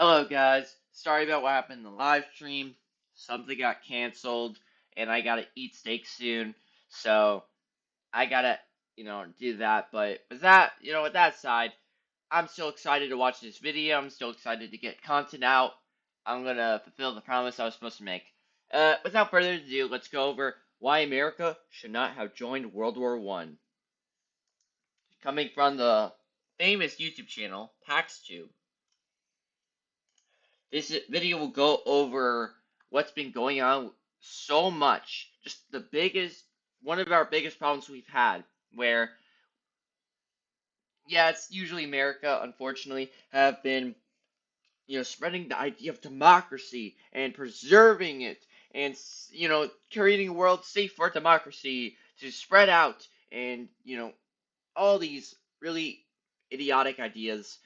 Hello guys, sorry about what happened in the live stream. Something got canceled and I gotta eat steak soon. So I gotta, do that. But with that side, I'm still excited to watch this video. I'm still excited to get content out. I'm gonna fulfill the promise I was supposed to make. Without further ado, let's go over why America should not have joined World War One. Coming from the famous YouTube channel, Paxtube. This video will go over what's been going on so much. Just one of our biggest problems we've had, where, yeah, it's usually America, unfortunately, have been, spreading the idea of democracy and preserving it and, creating a world safe for democracy to spread out and, all these really idiotic ideas.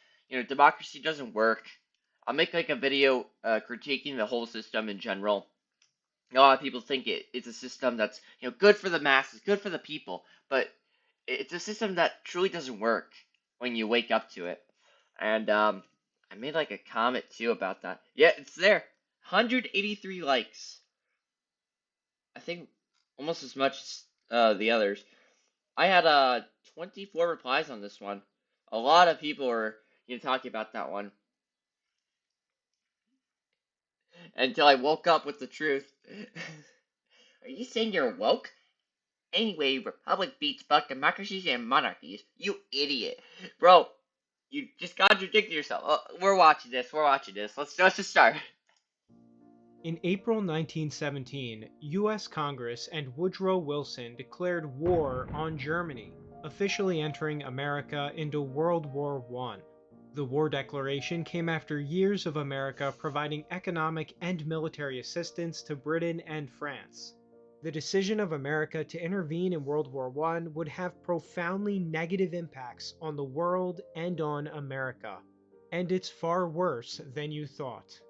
Democracy doesn't work. I'll make like a video critiquing the whole system in general. A lot of people think it's a system that's good for the masses, good for the people, but it's a system that truly doesn't work when you wake up to it. And I made like a comment too about that. Yeah, it's there. 183 likes. I think almost as much as the others. I had 24 replies on this one. A lot of people were talking about that one. Until I woke up with the truth. Are you saying you're woke? Anyway, Republic beats both democracies and monarchies. You idiot. Bro, you just contradicted yourself. We're watching this. Let's just start. In April 1917, U.S. Congress and Woodrow Wilson declared war on Germany, officially entering America into World War I. The war declaration came after years of America providing economic and military assistance to Britain and France. The decision of America to intervene in World War I would have profoundly negative impacts on the world and on America. And it's far worse than you thought.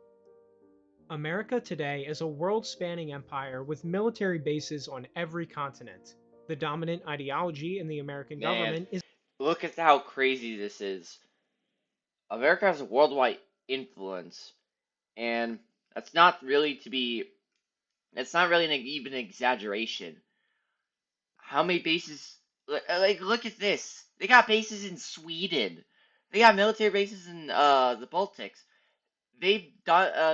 America today is a world-spanning empire with military bases on every continent. The dominant ideology in the American government is look at how crazy this is. America has a worldwide influence, and that's not really even an exaggeration. How many bases? Like, look at this. They got bases in Sweden. They got military bases in the Baltics. They've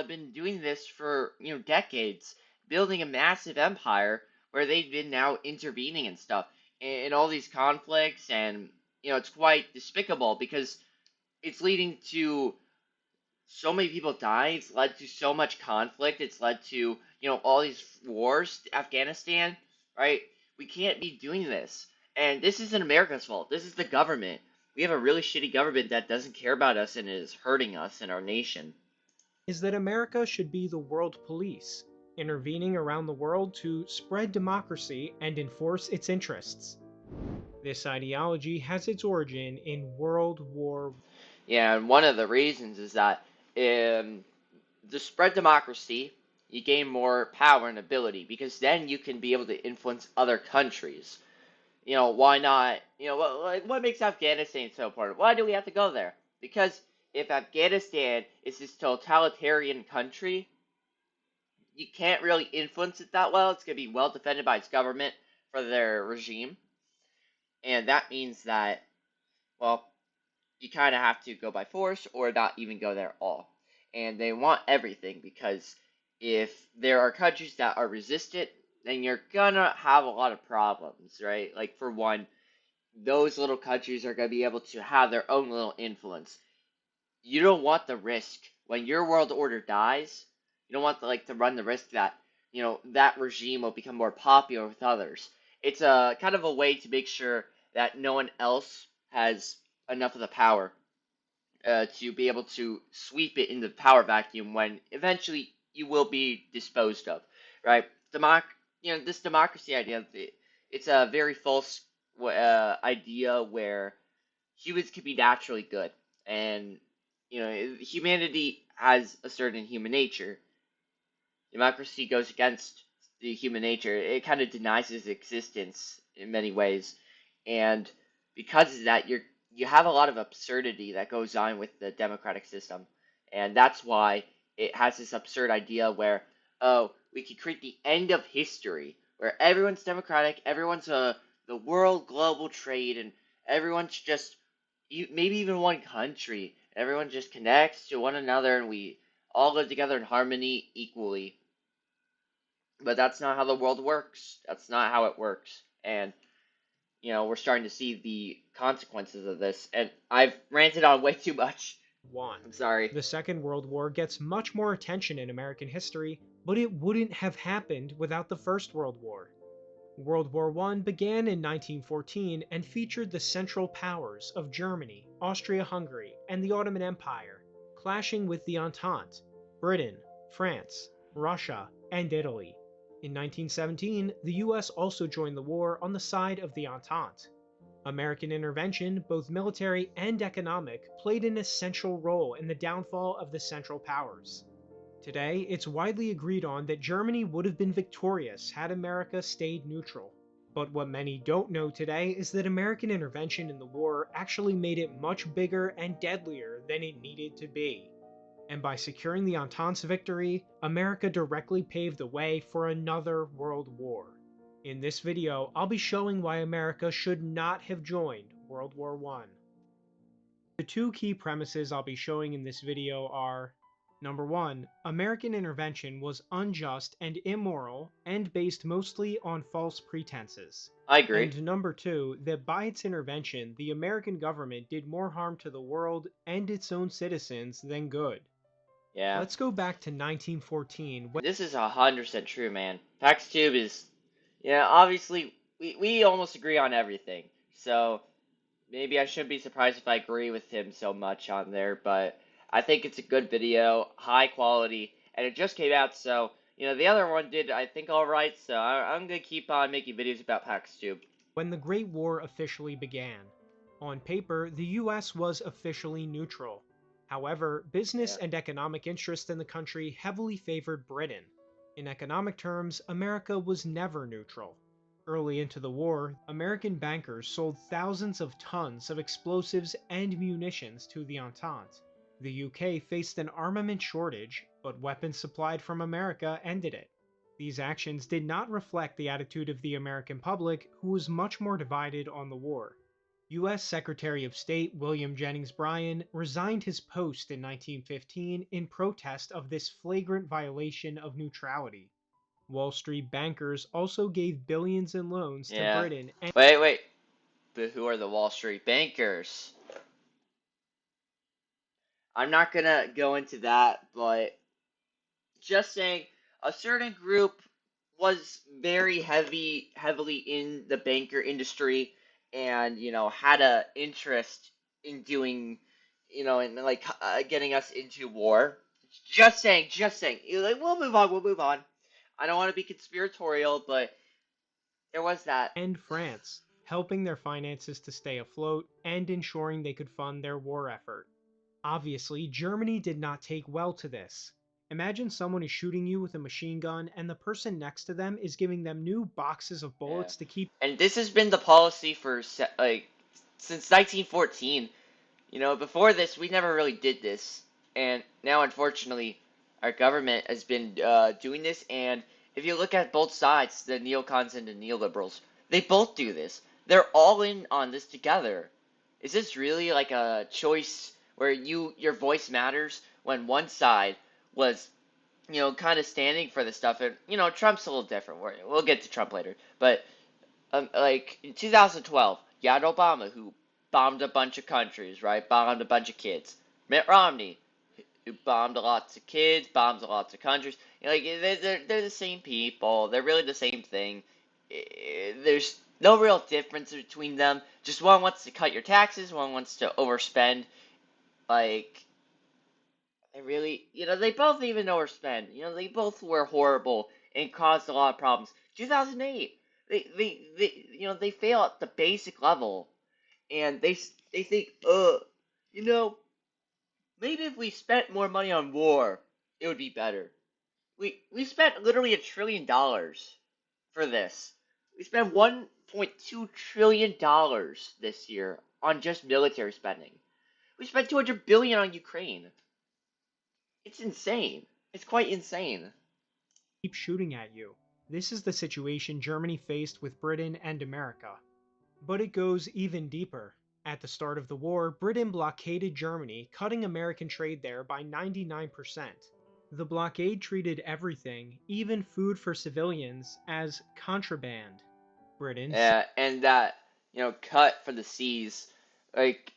been doing this for decades, building a massive empire where they've been now intervening and stuff in all these conflicts, and it's quite despicable because it's leading to so many people dying. It's led to so much conflict. It's led to all these wars, Afghanistan, right? We can't be doing this, and this isn't America's fault. This is the government. We have a really shitty government that doesn't care about us and is hurting us and our nation. Is that America should be the world police, intervening around the world to spread democracy and enforce its interests. This ideology has its origin in World War I. Yeah, and one of the reasons is that to spread democracy, you gain more power and ability because then you can be able to influence other countries. Why not? What makes Afghanistan so important? Why do we have to go there? Because if Afghanistan is this totalitarian country, you can't really influence it that well. It's going to be well defended by its government for their regime. And that means that, well, you kind of have to go by force or not even go there at all. And they want everything because if there are countries that are resistant, then you're gonna have a lot of problems, right? Like, for one, those little countries are gonna be able to have their own little influence. You don't want the risk when your world order dies. You don't want to run the risk that that regime will become more popular with others. It's a kind of a way to make sure that no one else has enough of the power to be able to sweep it in the power vacuum when eventually you will be disposed of, right? This democracy idea, it's a very false idea where humans can be naturally good, and humanity has a certain human nature. Democracy goes against the human nature. It kind of denies its existence in many ways, and because of that, you have a lot of absurdity that goes on with the democratic system. And that's why it has this absurd idea where, oh, we could create the end of history where everyone's democratic, everyone's the world global trade, and everyone's just maybe even one country. Everyone just connects to one another, and we all live together in harmony equally. But that's not how the world works. That's not how it works. And we're starting to see the consequences of this. And I've ranted on way too much. One. I'm sorry. The Second World War gets much more attention in American history, but it wouldn't have happened without the First World War. World War I began in 1914 and featured the Central Powers of Germany, Austria-Hungary, and the Ottoman Empire, clashing with the Entente, Britain, France, Russia, and Italy. In 1917, the US also joined the war on the side of the Entente. American intervention, both military and economic, played an essential role in the downfall of the Central Powers. Today, it's widely agreed on that Germany would have been victorious had America stayed neutral. But what many don't know today is that American intervention in the war actually made it much bigger and deadlier than it needed to be. And by securing the Entente's victory, America directly paved the way for another world war. In this video, I'll be showing why America should not have joined World War I. The two key premises I'll be showing in this video are: Number 1, American intervention was unjust and immoral and based mostly on false pretenses. I agree. And number 2, that by its intervention, the American government did more harm to the world and its own citizens than good. Yeah. Let's go back to 1914. This is 100% true, man. Paxtube is, obviously, we almost agree on everything. So, maybe I shouldn't be surprised if I agree with him so much on there, but I think it's a good video, high quality, and it just came out, so, the other one did, I think, alright, so I'm gonna keep on making videos about Paxtube. When the Great War officially began, on paper, the US was officially neutral. However, business and economic interests in the country heavily favored Britain. In economic terms, America was never neutral. Early into the war, American bankers sold thousands of tons of explosives and munitions to the Entente. The UK faced an armament shortage, but weapons supplied from America ended it. These actions did not reflect the attitude of the American public, who was much more divided on the war. U.S. Secretary of State William Jennings Bryan resigned his post in 1915 in protest of this flagrant violation of neutrality. Wall Street bankers also gave billions in loans to Britain and— Wait. But who are the Wall Street bankers? I'm not gonna go into that, but just saying, a certain group was very heavily in the banker industry, and had a interest in doing, and like getting us into war. Just saying. Like, we'll move on. I don't want to be conspiratorial, but there was that. and France, helping their finances to stay afloat and ensuring they could fund their war effort. Obviously, Germany did not take well to this. Imagine someone is shooting you with a machine gun and the person next to them is giving them new boxes of bullets to keep. And this has been the policy for since 1914. Before this, we never really did this, and now, unfortunately, our government has been doing this. And if you look at both sides, the neocons and the neoliberals, they both do this. They're all in on this together. Is this really like a choice where your voice matters when one side was, kind of standing for this stuff? And Trump's a little different. We'll get to Trump later, but like in 2012, you had Obama, who bombed a bunch of countries, right? Bombed a bunch of kids. Mitt Romney, who bombed lots of kids, bombs lots of countries. They're the same people. They're really the same thing. There's no real difference between them. Just one wants to cut your taxes, one wants to overspend. Like, they both even overspend. They both were horrible and caused a lot of problems. 2008, they fail at the basic level, and they think, maybe if we spent more money on war, it would be better. We spent literally $1 trillion for this. We spent $1.2 trillion this year on just military spending. We spent $200 billion on Ukraine. It's insane. It's quite insane. Keep shooting at you. This is the situation Germany faced with Britain and America. But it goes even deeper. At the start of the war, Britain blockaded Germany, cutting American trade there by 99%. The blockade treated everything, even food for civilians, as contraband. Britain And that, cut for the seas, like,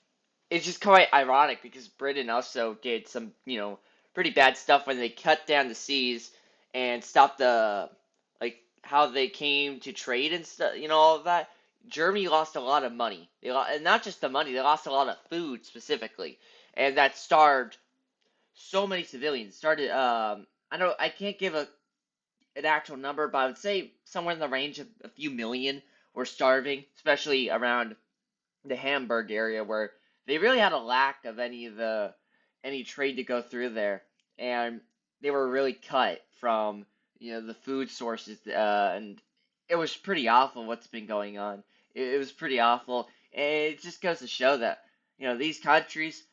it's just quite ironic because Britain also did some, pretty bad stuff when they cut down the seas and stopped like, how they came to trade and stuff, all of that. Germany lost a lot of money. And not just the money, they lost a lot of food specifically. And that starved so many civilians. Started, I can't give an actual number, but I would say somewhere in the range of a few million were starving, especially around the Hamburg area where they really had a lack of any trade to go through there, and they were really cut from the food sources, and it was pretty awful what's been going on. It was pretty awful, and it just goes to show that these countries,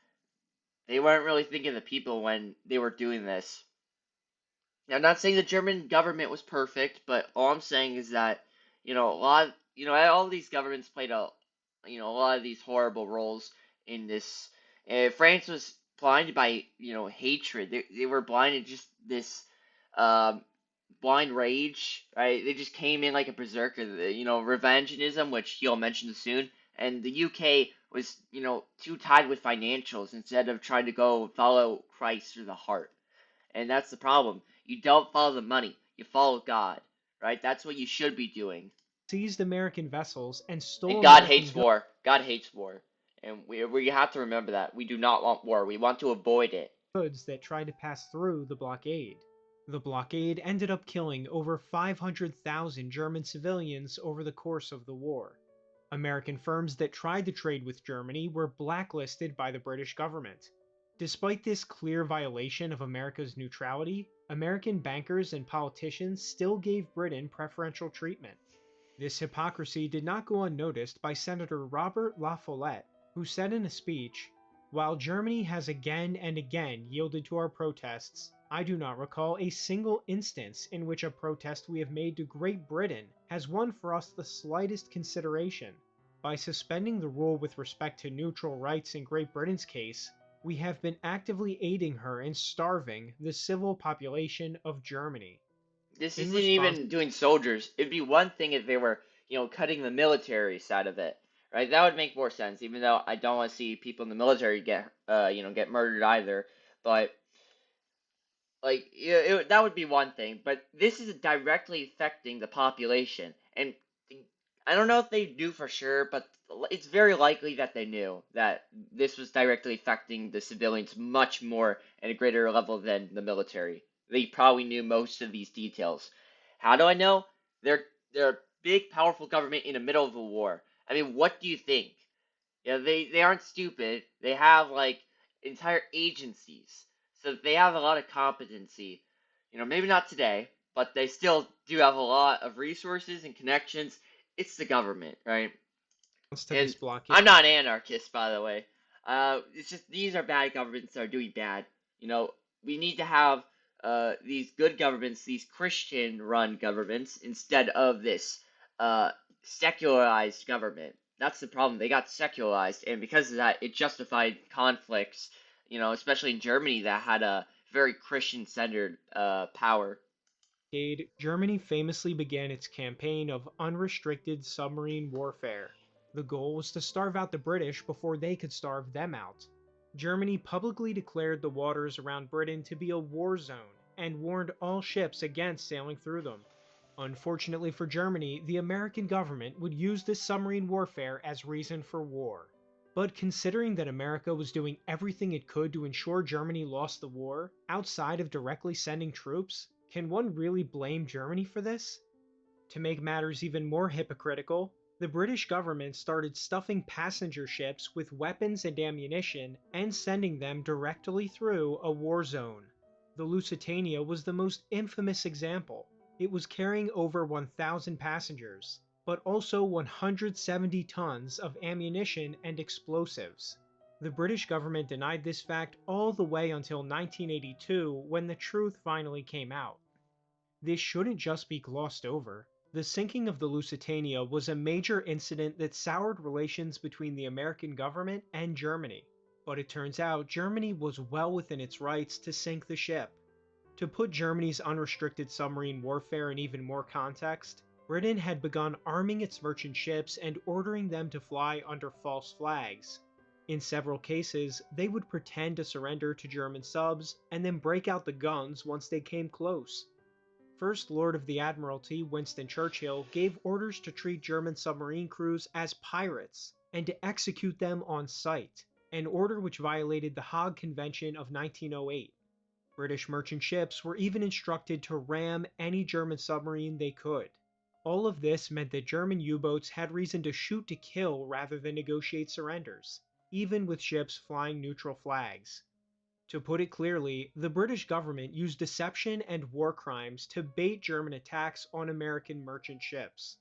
they weren't really thinking of the people when they were doing this. Now, I'm not saying the German government was perfect, but all I'm saying is that, a lot, all these governments played a lot of these horrible roles in this. France was blinded by, hatred. They were blinded just this, um, blind rage, right? They just came in like a berserker, revengeism, which he'll mention soon. And the UK was, too tied with financials instead of trying to go follow Christ through the heart. And that's the problem. You don't follow the money. You follow God, right? That's what you should be doing. seized American vessels and And stole God American hates war. God hates war. And we have to remember that. We do not want war. We want to avoid it. goods that tried to pass through the blockade. The blockade ended up killing over 500,000 German civilians over the course of the war. American firms that tried to trade with Germany were blacklisted by the British government. Despite this clear violation of America's neutrality, American bankers and politicians still gave Britain preferential treatment. This hypocrisy did not go unnoticed by Senator Robert La Follette, who said in a speech, "While Germany has again and again yielded to our protests, I do not recall a single instance in which a protest we have made to Great Britain has won for us the slightest consideration. By suspending the rule with respect to neutral rights in Great Britain's case, we have been actively aiding her in starving the civil population of Germany." This In isn't response, even doing soldiers. It'd be one thing if they were, cutting the military side of it, right? That would make more sense. Even though I don't want to see people in the military get murdered either. But like, that would be one thing. But this is directly affecting the population, and I don't know if they knew for sure, but it's very likely that they knew that this was directly affecting the civilians much more at a greater level than the military. They probably knew most of these details. How do I know? They're a big, powerful government in the middle of a war. I mean, what do you think? They aren't stupid. They have like entire agencies, so they have a lot of competency. Maybe not today, but they still do have a lot of resources and connections. It's the government, right? to And this blockade, I'm not an anarchist, by the way. It's just these are bad governments that are doing bad. We need to have these good governments, these Christian-run governments, instead of this uh, secularized government. That's the problem. They got secularized, and because of that, it justified conflicts. Especially in Germany, that had a very Christian-centered power. Germany famously began its campaign of unrestricted submarine warfare. The goal was to starve out the British before they could starve them out. Germany publicly declared the waters around Britain to be a war zone and warned all ships against sailing through them. Unfortunately for Germany, the American government would use this submarine warfare as reason for war. But considering that America was doing everything it could to ensure Germany lost the war, outside of directly sending troops, can one really blame Germany for this? To make matters even more hypocritical, the British government started stuffing passenger ships with weapons and ammunition and sending them directly through a war zone. The Lusitania was the most infamous example. It was carrying over 1,000 passengers, but also 170 tons of ammunition and explosives. The British government denied this fact all the way until 1982 when the truth finally came out. This shouldn't just be glossed over. The sinking of the Lusitania was a major incident that soured relations between the American government and Germany. But it turns out Germany was well within its rights to sink the ship. To put Germany's unrestricted submarine warfare in even more context, Britain had begun arming its merchant ships and ordering them to fly under false flags. In several cases, they would pretend to surrender to German subs and then break out the guns once they came close. First Lord of the Admiralty Winston Churchill gave orders to treat German submarine crews as pirates and to execute them on sight, an order which violated the Hague Convention of 1908. British merchant ships were even instructed to ram any German submarine they could. All of this meant that German U-boats had reason to shoot to kill rather than negotiate surrenders, even with ships flying neutral flags. To put it clearly, the British government used deception and war crimes to bait German attacks on American merchant ships.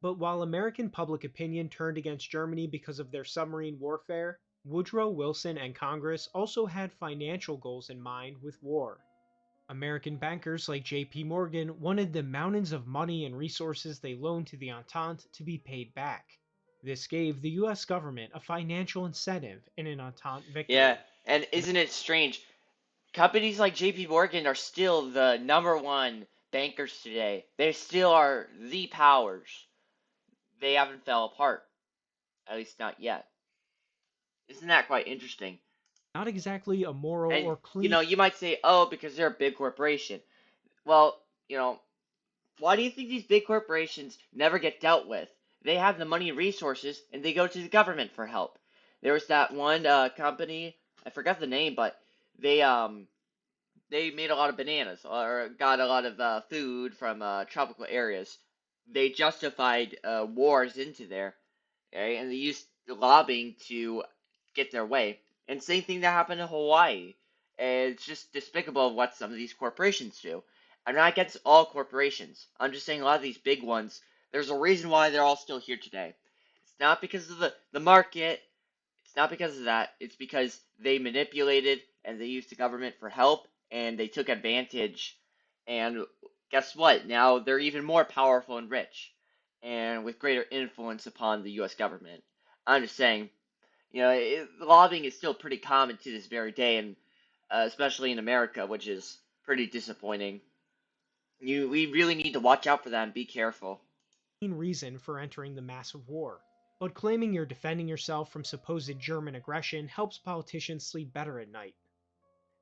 But while American public opinion turned against Germany because of their submarine warfare, Woodrow Wilson and Congress also had financial goals in mind with war. American bankers like J.P. Morgan wanted the mountains of money and resources they loaned to the Entente to be paid back. This gave the US government a financial incentive in an Entente Yeah, victory. and isn't it strange? Companies like JP Morgan are still the number one bankers today. They still are the powers. They haven't fell apart, at least not yet. Isn't that quite interesting? Not exactly a moral And or clean you might say, "Oh, because they're a big corporation." Well, why do you think these big corporations never get dealt with? They have the money and resources, and they go to the government for help. There was that one company, I forgot the name, but they they made a lot of bananas or got a lot of food from tropical areas. They justified wars into there, okay? And they used lobbying to get their way. And same thing that happened in Hawaii. It's just despicable what some of these corporations do. I'm not against all corporations. I'm just saying a lot of these big ones, there's a reason why they're all still here today. It's not because of the market. It's not because of that. It's because they manipulated and they used the government for help and they took advantage. And guess what? Now they're even more powerful and rich and with greater influence upon the US government. I'm just saying, lobbying is still pretty common to this very day, and especially in America, which is pretty disappointing. We really need to watch out for that and be careful. reason for entering the massive war. But claiming you're defending yourself from supposed German aggression helps politicians sleep better at night.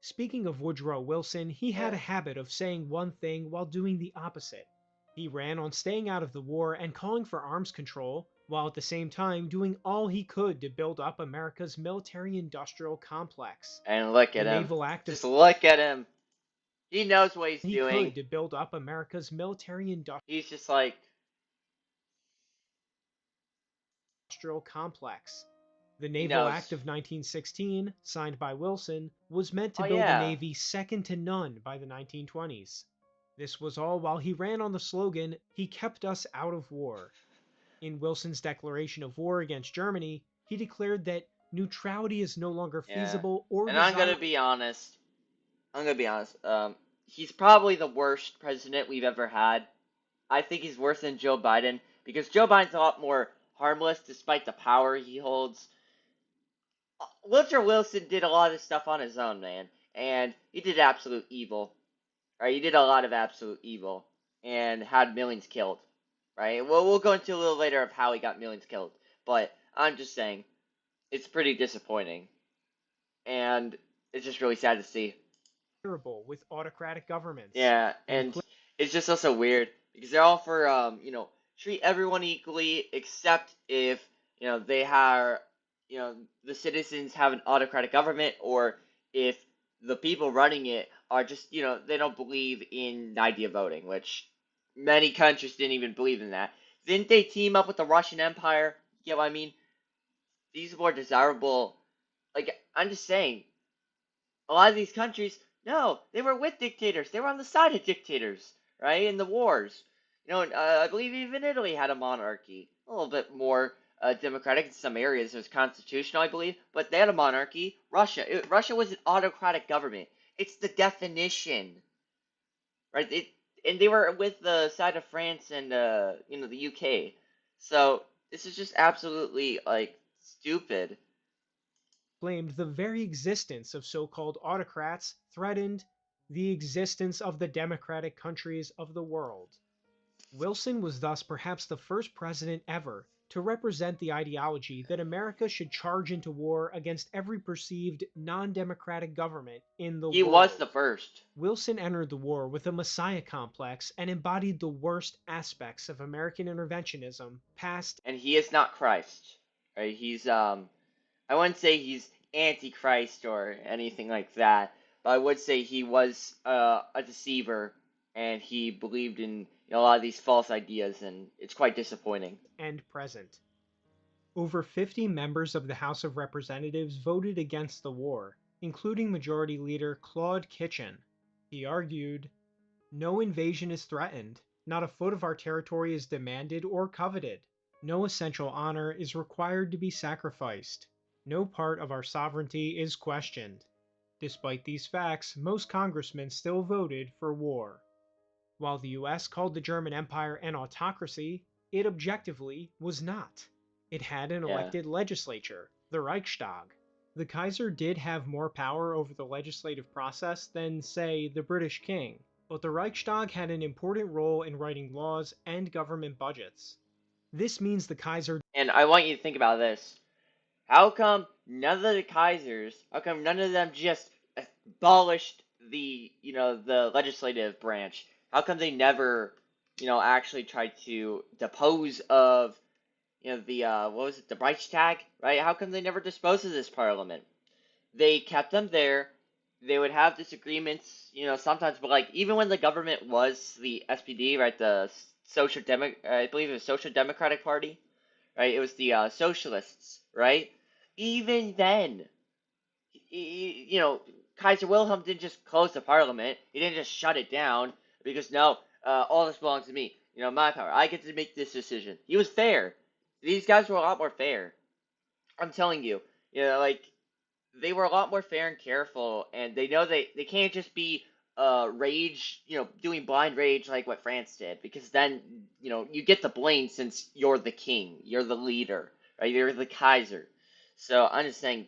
Speaking of Woodrow Wilson, he had Yeah. a habit of saying one thing while doing the opposite. He ran on staying out of the war and calling for arms control, while at the same time doing all he could to build up America's military-industrial complex. And look The at him. Naval Act of Just look at him. He knows what he's he doing. could to build up America's military-industrial He's just like, complex. The he Naval Act knows. of 1916, signed by Wilson, was meant to Oh, build a yeah. navy second to none by the 1920s. This was all while he ran on the slogan, "He kept us out of war." In Wilson's declaration of war against Germany, he declared that neutrality is no longer Yeah. feasible or And I'm gonna desirable. be honest. I'm gonna be honest. He's probably the worst president we've ever had. I think he's worse than Joe Biden because Joe Biden's a lot more harmless despite the power he holds. Woodrow Wilson did a lot of stuff on his own, man, and he did absolute evil. Right? He did a lot of absolute evil and had millions killed. Right? Well, we'll go into a little later of how he got millions killed, but I'm just saying it's pretty disappointing, and it's just really sad to see. With autocratic governments. Yeah, And and it's just also weird because they're all for treat everyone equally except if they have the citizens have an autocratic government or if the people running it are just they don't believe in the idea of voting, which many countries didn't even believe in that. Didn't they team up with the Russian Empire? You know what I mean? These more desirable. Like I'm just saying, a lot of these countries, no, they were with dictators. They were on the side of dictators, right? In the wars. I believe even Italy had a monarchy, a little bit more democratic. In some areas, it was constitutional, I believe, but they had a monarchy. Russia was an autocratic government. It's the definition, right? And they were with the side of France and the UK. So this is just absolutely like stupid. Claimed the very existence of so-called autocrats threatened the existence of the democratic countries of the world. Wilson was thus perhaps the first president ever to represent the ideology that America should charge into war against every perceived non-democratic government in the He was world. the first. Wilson entered the war with a messiah complex and embodied the worst aspects of American interventionism, past And he is not Christ. Right? He's I wouldn't say he's antichrist or anything like that, but I would say he was a deceiver and he believed in a lot of these false ideas, and it's quite disappointing. and present. Over 50 members of the House of Representatives voted against the war, including Majority Leader Claude Kitchin. He argued, "No invasion is threatened, not a foot of our territory is demanded or coveted. No essential honor is required to be sacrificed. No part of our sovereignty is questioned." Despite these facts, most congressmen still voted for war. While the US called the German Empire an autocracy, it objectively was not. It had an Yeah. elected legislature, the Reichstag. The Kaiser did have more power over the legislative process than, say, the British King, but the Reichstag had an important role in writing laws and government budgets. This means the Kaiser And I want you to think about this. How come none of the Kaisers, how come none of them just abolished the legislative branch? How come they never, actually tried to depose of, the, what was it, the Reichstag, right? How come they never disposed of this parliament? They kept them there. They would have disagreements, sometimes, but like even when the government was the SPD, right, the I believe it was Social Democratic Party, right? It was the socialists, right? Even then, Kaiser Wilhelm didn't just close the parliament. He didn't just shut it down because no, all this belongs to me. My power. I get to make this decision. He was fair. These guys were a lot more fair. I'm telling you. Like they were a lot more fair and careful, and they know they can't just be rage, doing blind rage like what France did, because then you get the blame since you're the king, you're the leader, right? You're the Kaiser. So I'm just saying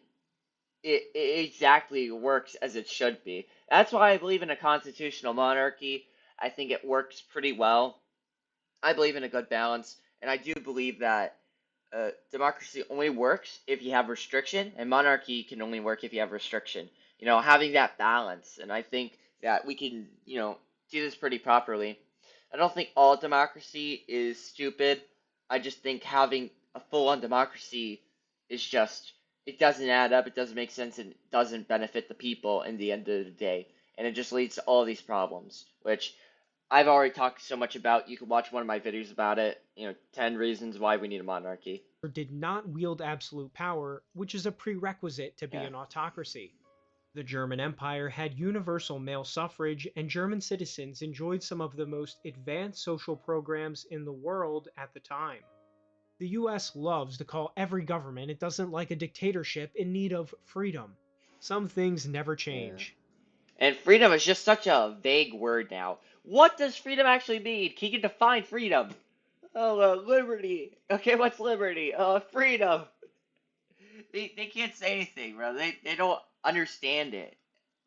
it exactly works as it should be. That's why I believe in a constitutional monarchy. I think it works pretty well. I believe in a good balance, and I do believe that democracy only works if you have restriction, and monarchy can only work if you have restriction. Having that balance, and I think that we can, do this pretty properly. I don't think all democracy is stupid. I just think having a full-on democracy is just, it doesn't add up, it doesn't make sense, and it doesn't benefit the people in the end of the day. And it just leads to all these problems, which I've already talked so much about. You can watch one of my videos about it. 10 reasons why we need a monarchy. did not wield absolute power, which is a prerequisite to be Yeah. an autocracy. The German Empire had universal male suffrage, and German citizens enjoyed some of the most advanced social programs in the world at the time. The US loves to call every government it doesn't like a dictatorship in need of freedom. Some things never Yeah. change. And freedom is just such a vague word now. What does freedom actually mean? Can you define freedom? Oh, liberty. Okay, what's liberty? Freedom. They can't say anything, bro. They don't understand it.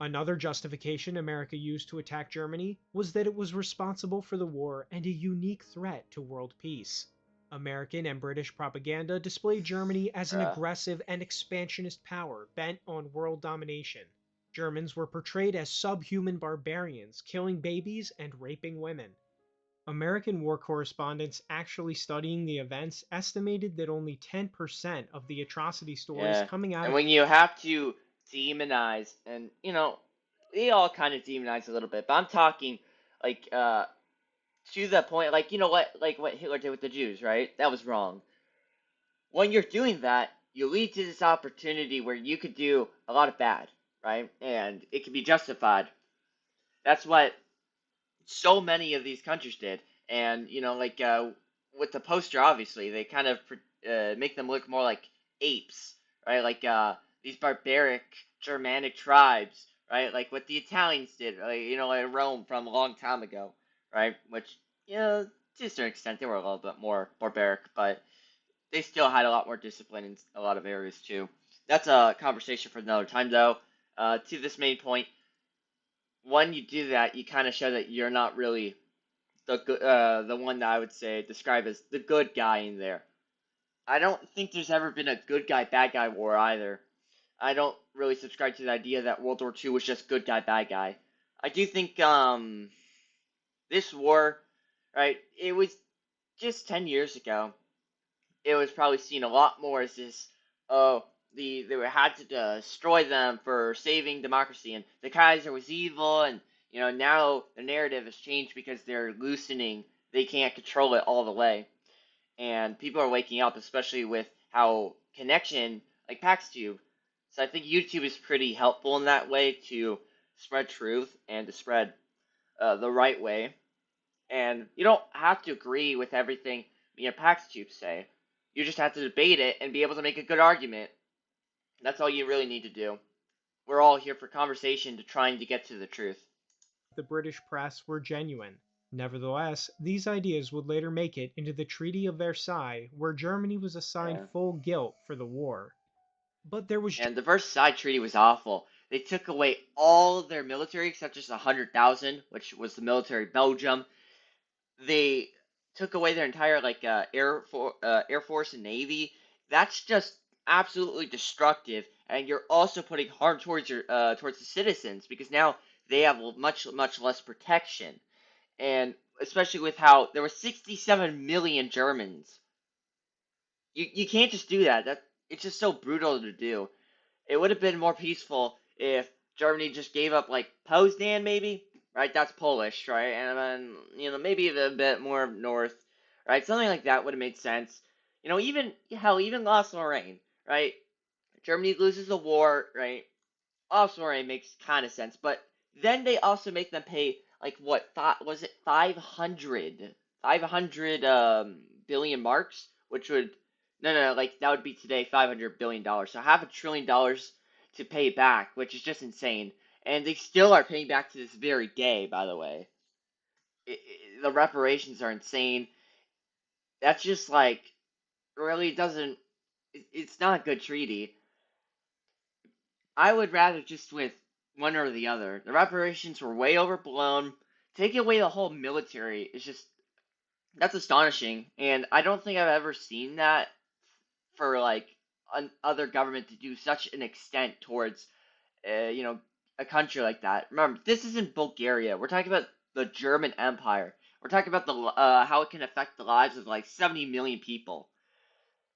Another justification America used to attack Germany was that it was responsible for the war and a unique threat to world peace. American and British propaganda displayed Germany as an Bruh. aggressive and expansionist power bent on world domination. Germans were portrayed as subhuman barbarians, killing babies and raping women. American war correspondents actually studying the events estimated that only 10% of the atrocity stories Yeah. coming out And of when you have to demonize, and we all kind of demonize a little bit, but I'm talking like to the point, like what Hitler did with the Jews, right? That was wrong. When you're doing that, you lead to this opportunity where you could do a lot of bad, right? And it can be justified. That's what so many of these countries did. And, like with the poster, obviously, they kind of make them look more like apes, right? Like these barbaric Germanic tribes, right? Like what the Italians did, like, like Rome from a long time ago, right? Which, to a certain extent, they were a little bit more barbaric, but they still had a lot more discipline in a lot of areas too. That's a conversation for another time, though. To this main point, when you do that, you kind of show that you're not really the one that I would say describe as the good guy in there. I don't think there's ever been a good guy bad guy war either. I don't really subscribe to the idea that World War II was just good guy bad guy. I do think this war, right? It was just 10 years ago. It was probably seen a lot more as this, oh, they were had to destroy them for saving democracy, and the Kaiser was evil, and now the narrative has changed because they're loosening. They can't control it all the way, and people are waking up, especially with how connection like Paxtube. So I think YouTube is pretty helpful in that way to spread truth and to spread the right way. And you don't have to agree with everything Paxtube say. You just have to debate it and be able to make a good argument. That's all you really need to do. We're all here for conversation to trying to get to the truth. The British press were genuine. Nevertheless, these ideas would later make it into the Treaty of Versailles, where Germany was assigned Yeah. full guilt for the war. But there was And the Versailles Treaty was awful. They took away all their military except just 100,000, which was the military Belgium. They took away their entire Air Force and Navy. That's just absolutely destructive, and you're also putting harm towards towards the citizens because now they have much less protection, and especially with how there were 67 million Germans. You can't just do that. It's just so brutal to do. It would have been more peaceful if Germany just gave up like Poznan, maybe, right? That's Polish, right? And then maybe a bit more north, right? Something like that would have made sense. Even hell, even lost Lorraine, right? Germany loses the war, right? Lost Lorraine makes kind of sense, but then they also make them pay like what? Was it 500 billion marks, which would no, like that would be today $500 billion. So $500 billion to pay back, which is just insane. And they still are paying back to this very day, by the way. The reparations are insane. That's just like really doesn't. It's not a good treaty. I would rather just with one or the other. The reparations were way overblown. Taking away the whole military is just that's astonishing, and I don't think I've ever seen that for like other government to do such an extent towards a country like that. Remember, this isn't Bulgaria. We're talking about the German Empire. We're talking about the how it can affect the lives of like 70 million people,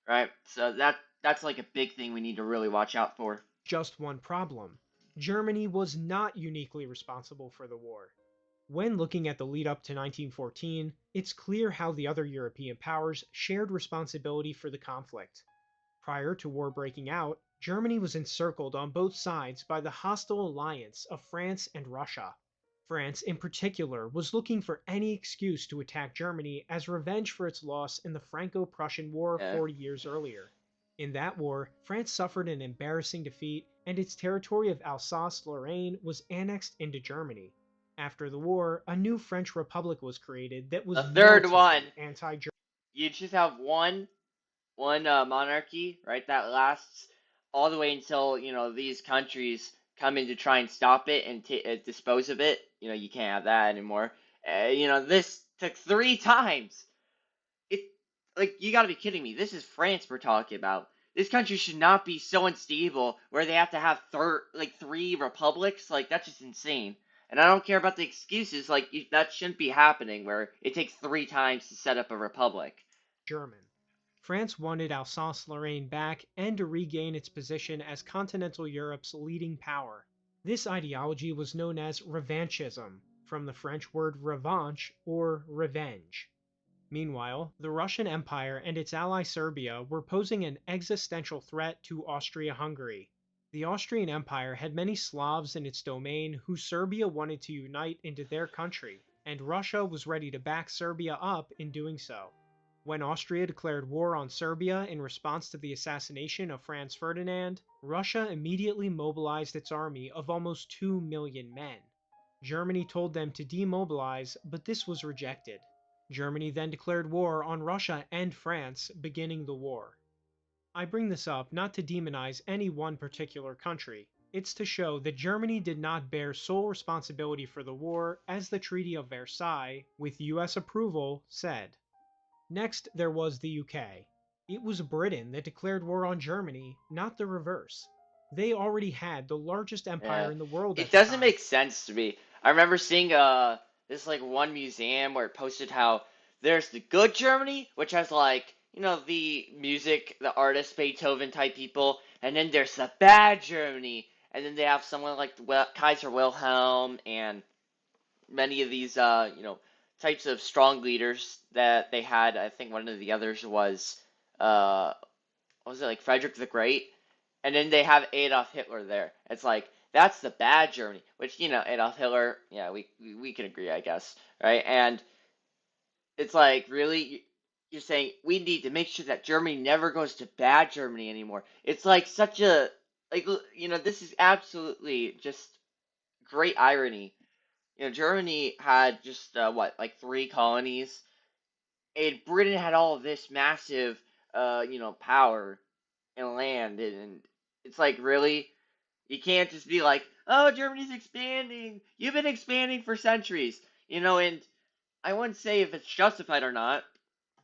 right? So that's like a big thing we need to really watch out for. just one problem. Germany was not uniquely responsible for the war. When looking at the lead up to 1914, it's clear how the other European powers shared responsibility for the conflict. Prior to war breaking out, Germany was encircled on both sides by the hostile alliance of France and Russia. France, in particular, was looking for any excuse to attack Germany as revenge for its loss in the Franco Prussian War Yeah. 40 years earlier. In that war, France suffered an embarrassing defeat, and its territory of Alsace-Lorraine was annexed into Germany. After the war, a new French republic was created that was The third militantly one, anti-German. you just have one monarchy, right? That lasts all the way until these countries come in to try and stop it and dispose of it. You can't have that anymore. This took 3 times. It like you got to be kidding me. This is France we're talking about. This country should not be so unstable where they have to have three republics. Like that's just insane. And I don't care about the excuses. Like that shouldn't be happening where it takes 3 times to set up a republic. France wanted Alsace-Lorraine back and to regain its position as continental Europe's leading power. This ideology was known as revanchism, from the French word revanche or revenge. Meanwhile, the Russian Empire and its ally Serbia were posing an existential threat to Austria-Hungary. The Austrian Empire had many Slavs in its domain who Serbia wanted to unite into their country, and Russia was ready to back Serbia up in doing so. When Austria declared war on Serbia in response to the assassination of Franz Ferdinand, Russia immediately mobilized its army of almost 2 million men. Germany told them to demobilize, but this was rejected. Germany then declared war on Russia and France, beginning the war. I bring this up not to demonize any one particular country. It's to show that Germany did not bear sole responsibility for the war, as the Treaty of Versailles, with US approval, said. Next, there was the UK. It was Britain that declared war on Germany, not the reverse. They already had the largest Yeah, empire in the world it at the doesn't time. make sense to me. I remember seeing this like one museum where it posted how there's the good Germany, which has like the music, the artist Beethoven type people, and then there's the bad Germany, and then they have someone like Kaiser Wilhelm and many of these types of strong leaders that they had. I think one of the others was uh what was it, like Frederick the Great, and then they have Adolf Hitler there. It's like that's the bad Germany, which Adolf Hitler, yeah, we can agree, I guess, right? And it's like really you're saying we need to make sure that Germany never goes to bad Germany anymore. It's like such a like this is absolutely just great irony. Germany had just what, like three colonies, and Britain had all of this massive power and land, and it's like really you can't just be like, oh, Germany's expanding, you've been expanding for centuries, and I wouldn't say if it's justified or not.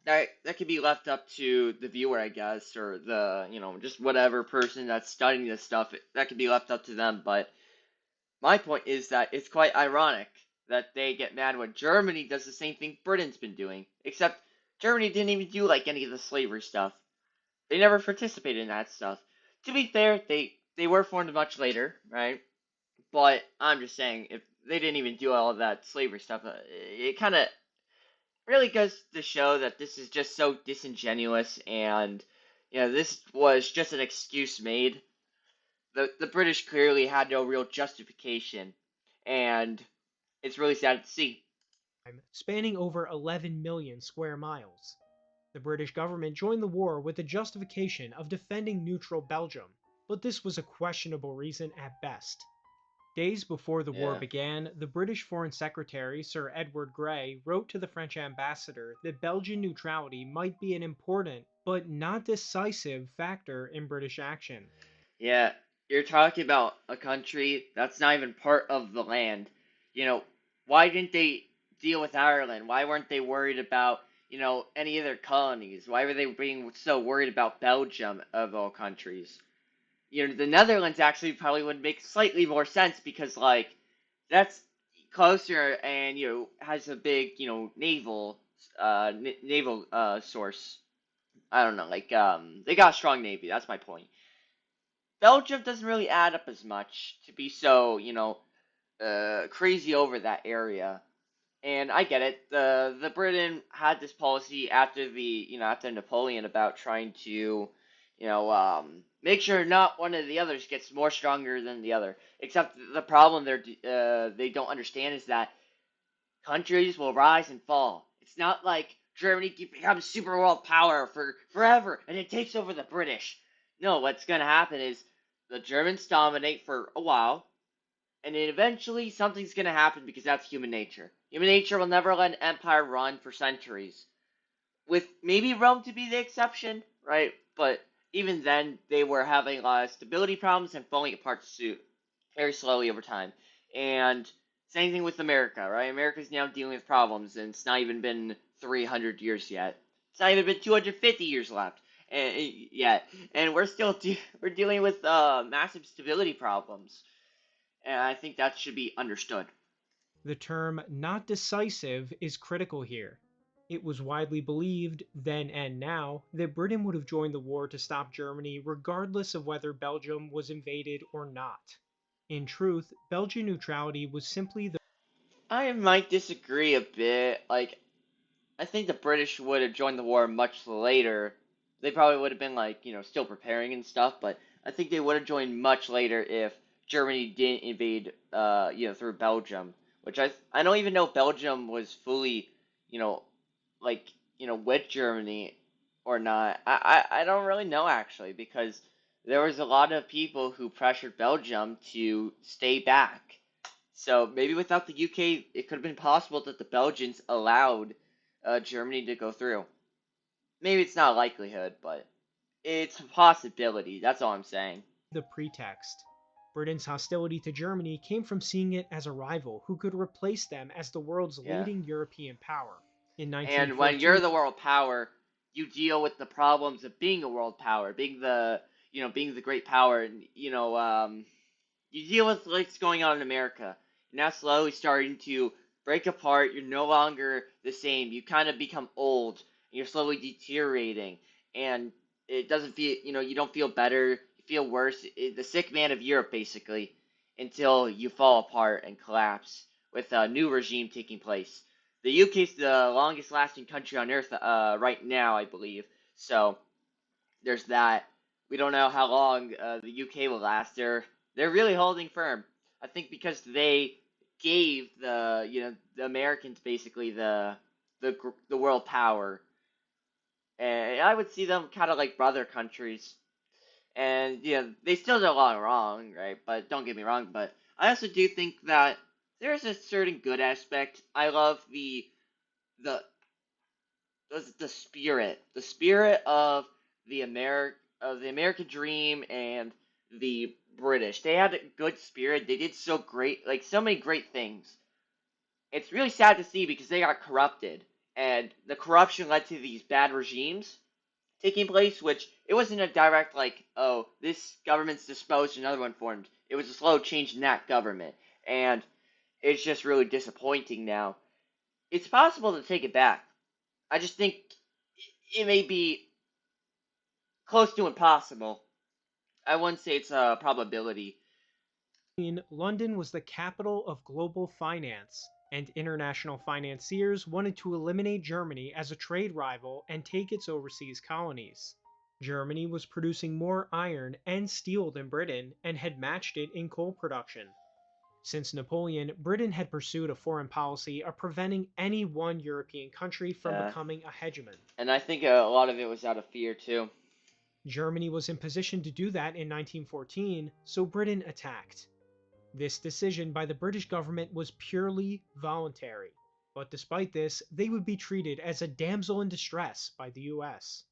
That could be left up to the viewer, I guess, or the just whatever person that's studying this stuff. That could be left up to them. But my point is that it's quite ironic that they get mad when Germany does the same thing Britain's been doing, except Germany didn't even do like any of the slavery stuff. They never participated in that stuff. To be fair, they were formed much later, right? But I'm just saying, if they didn't even do all of that slavery stuff, it kind of really goes to show that this is just so disingenuous, and this was just an excuse made. The British clearly had no real justification, and it's really sad to see. Spanning over 11 million square miles. The British government joined the war with the justification of defending neutral Belgium, but this was a questionable reason at best. Days before the war Yeah. began, the British Foreign Secretary Sir Edward Grey wrote to the French ambassador that Belgian neutrality might be an important, but not decisive, factor in British action. Yeah, you're talking about a country that's not even part of the land. You know, why didn't they deal with Ireland? Why weren't they worried about, any other colonies? Why were they being so worried about Belgium of all countries? The Netherlands actually probably would make slightly more sense because, like, that's closer and, has a big, naval source. I don't know, like, they got a strong navy. That's my point. Belgium doesn't really add up as much to be so, crazy over that area. And I get it. The Britain had this policy after after Napoleon about trying to, make sure not one of the others gets more stronger than the other. Except the problem they don't understand is that countries will rise and fall. It's not like Germany becomes super world power for forever and it takes over the British. No, what's gonna happen is the Germans dominate for a while, and then eventually something's gonna happen because that's human nature. Human nature will never let an empire run for centuries. With maybe Rome to be the exception, right? But even then, they were having a lot of stability problems and falling apart very slowly over time. And same thing with America, right? America's now dealing with problems, and it's not even been 300 years yet. It's not even been 250 years left yet, and we're dealing with massive stability problems, and I think that should be understood. The term not decisive is critical here. It was widely believed, then and now, that Britain would have joined the war to stop Germany regardless of whether Belgium was invaded or not. In truth, Belgian neutrality was simply the I might disagree a bit. Like, I think the British would have joined the war much later. They probably would have been like, still preparing and stuff, but I think they would have joined much later if Germany didn't invade, through Belgium, which I don't even know if Belgium was fully, you know, like with Germany or not. I don't really know actually because there was a lot of people who pressured Belgium to stay back. So maybe without the UK, it could have been possible that the Belgians allowed Germany to go through. Maybe it's not a likelihood, but it's a possibility. That's all I'm saying. The pretext. Britain's hostility to Germany came from seeing it as a rival who could replace them as the world's Yeah. leading European power. In And when you're 1914, the world power, you deal with the problems of being a world power, being the great power, and you deal with what's going on in America. You're now slowly starting to break apart. You're no longer the same. You kind of become old. And you're slowly deteriorating, and it doesn't feel, you don't feel better. You feel worse. The sick man of Europe, basically, until you fall apart and collapse with a new regime taking place. The UK is the longest lasting country on earth right now, I believe. So there's that. We don't know how long the UK will last. They're really holding firm. I think because they gave the Americans basically the world power, and I would see them kind of like brother countries. And they still did a lot wrong, right? But don't get me wrong. But I also do think that there's a certain good aspect. I love the the spirit of the American dream and the British. They had a good spirit. They did so great, like so many great things. It's really sad to see because they got corrupted, and the corruption led to these bad regimes taking place. Which it wasn't a direct like, oh, this government's disposed, another one formed. It was a slow change in that government, and it's just really disappointing now. It's possible to take it back. I just think it may be close to impossible. I wouldn't say it's a probability. London was the capital of global finance, and international financiers wanted to eliminate Germany as a trade rival and take its overseas colonies. Germany was producing more iron and steel than Britain and had matched it in coal production. Since Napoleon, Britain had pursued a foreign policy of preventing any one European country from Yeah. becoming a hegemon. And I think a lot of it was out of fear, too. Germany was in position to do that in 1914, so Britain attacked. This decision by the British government was purely voluntary, but despite this, they would be treated as a damsel in distress by the US.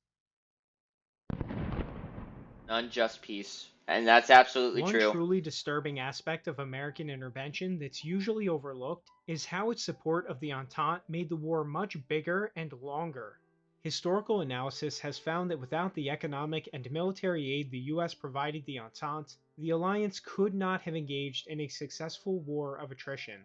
Unjust peace. And that's absolutely One true. truly disturbing aspect of American intervention that's usually overlooked is how its support of the Entente made the war much bigger and longer. Historical analysis has found that without the economic and military aid the US provided the Entente, the alliance could not have engaged in a successful war of attrition.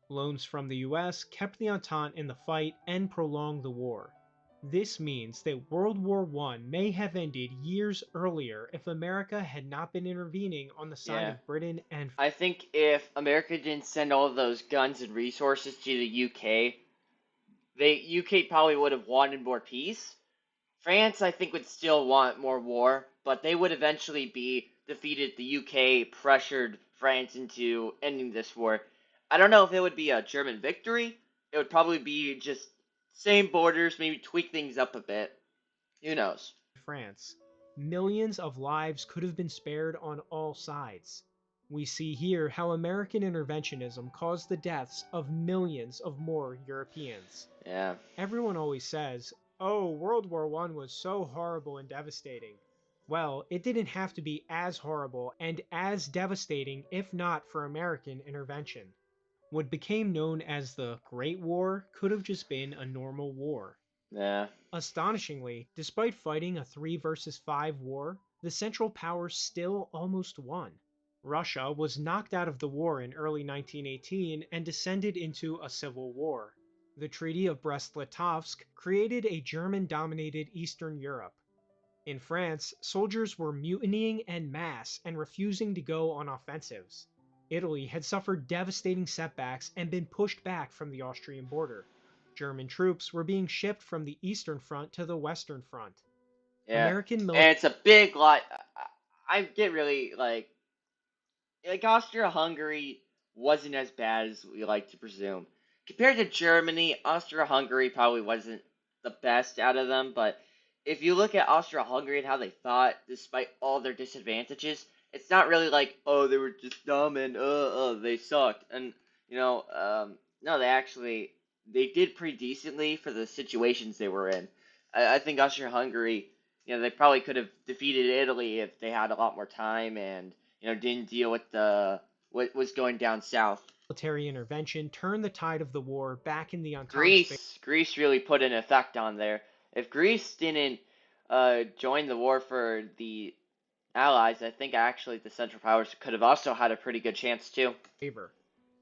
Loans from the US kept the Entente in the fight and prolonged the war. This means that World War I may have ended years earlier if America had not been intervening on the side Yeah. of Britain and I think if America didn't send all of those guns and resources to the UK, the UK probably would have wanted more peace. France, I think, would still want more war, but they would eventually be defeated. The UK pressured France into ending this war. I don't know if it would be a German victory. It would probably be just same borders, maybe tweak things up a bit. Who knows? France. Millions of lives could have been spared on all sides. We see here how American interventionism caused the deaths of millions of more Europeans. Yeah. Everyone always says, oh, World War I was so horrible and devastating. Well, it didn't have to be as horrible and as devastating if not for American intervention. What became known as the Great War could have just been a normal war. Yeah. Astonishingly, despite fighting a 3 versus 5 war, the Central Powers still almost won. Russia was knocked out of the war in early 1918 and descended into a civil war. The Treaty of Brest-Litovsk created a German-dominated Eastern Europe. In France, soldiers were mutinying en masse and refusing to go on offensives. Italy had suffered devastating setbacks and been pushed back from the Austrian border. German troops were being shipped from the Eastern Front to the Western Front. Yeah. American And military it's a big lot. I get really like Austria-Hungary wasn't as bad as we like to presume. Compared to Germany, Austria-Hungary probably wasn't the best out of them, but if you look at Austria-Hungary and how they fought, despite all their disadvantages, it's not really like, oh, they were just dumb and they sucked. And no, they did pretty decently for the situations they were in. I think Austria-Hungary, they probably could have defeated Italy if they had a lot more time and didn't deal with what was going down south. Military intervention turned the tide of the war back in the Entente's favor. Greece really put an effect on there. If Greece didn't join the war for the Allies, I think actually the Central Powers could have also had a pretty good chance too.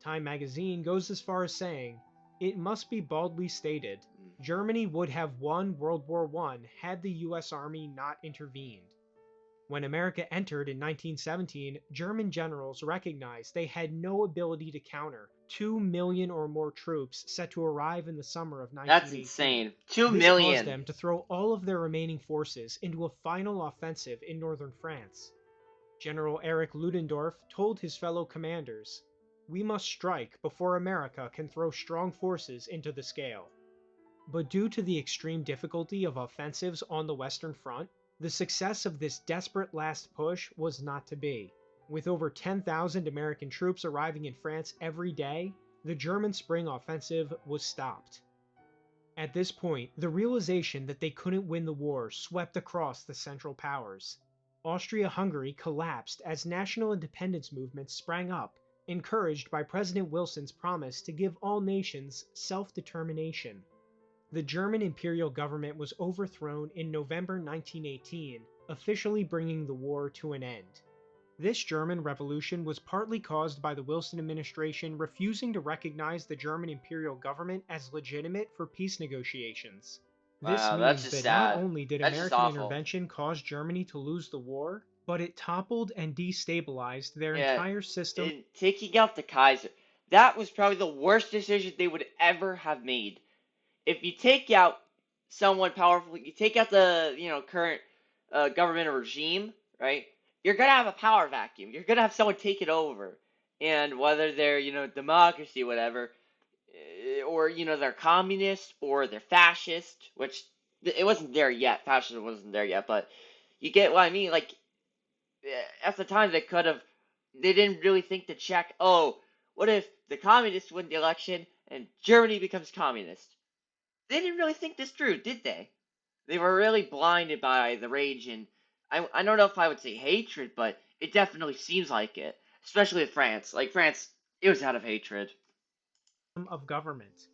Time magazine goes as far as saying, "It must be baldly stated, Germany would have won World War I had the US Army not intervened." When America entered in 1917, German generals recognized they had no ability to counter 2 million or more troops set to arrive in the summer of 1918. That's insane. 2 This million. caused them to throw all of their remaining forces into a final offensive in northern France. General Erich Ludendorff told his fellow commanders, "We must strike before America can throw strong forces into the scale." But due to the extreme difficulty of offensives on the Western Front, the success of this desperate last push was not to be. With over 10,000 American troops arriving in France every day, the German spring offensive was stopped. At this point, the realization that they couldn't win the war swept across the Central Powers. Austria-Hungary collapsed as national independence movements sprang up, encouraged by President Wilson's promise to give all nations self-determination. The German imperial government was overthrown in November 1918, officially bringing the war to an end. This German revolution was partly caused by the Wilson administration refusing to recognize the German imperial government as legitimate for peace negotiations. This Wow, that's means just that not sad. only did That's just American awful. intervention cause Germany to lose the war, but it toppled and destabilized their Yeah, entire system. taking out the Kaiser, that was probably the worst decision they would ever have made. If you take out someone powerful, you take out the current government or regime, right? You're gonna have a power vacuum. You're gonna have someone take it over, and whether they're democracy, whatever, or they're communist or they're fascist, which it wasn't there yet. Fascism wasn't there yet, but you get what I mean. Like at the time, they didn't really think to check. Oh, what if the communists win the election and Germany becomes communist? They didn't really think this through, did they? They were really blinded by the rage and I don't know if I would say hatred, but it definitely seems like it, especially with France. Like France, it was out of hatred. Of government.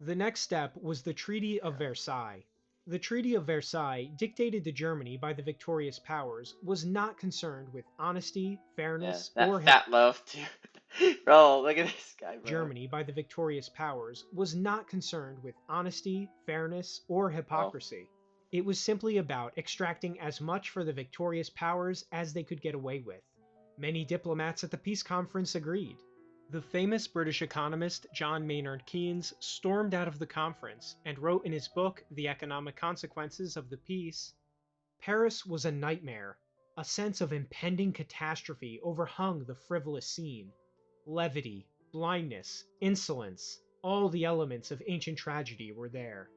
The next step was the Treaty of Versailles. The Treaty of Versailles, dictated to Germany by the victorious powers, was not concerned with honesty, Yeah, fairness, that or fat loaf too. Bro, look at this guy, bro. Germany by the victorious powers was not concerned with honesty, fairness, or hypocrisy. It was simply about extracting as much for the victorious powers as they could get away with. Many diplomats at the peace conference agreed. The famous British economist John Maynard Keynes stormed out of the conference and wrote in his book The Economic Consequences of the Peace, "Paris was a nightmare. A sense of impending catastrophe overhung the frivolous scene. Levity, blindness, insolence, all the elements of ancient tragedy were there."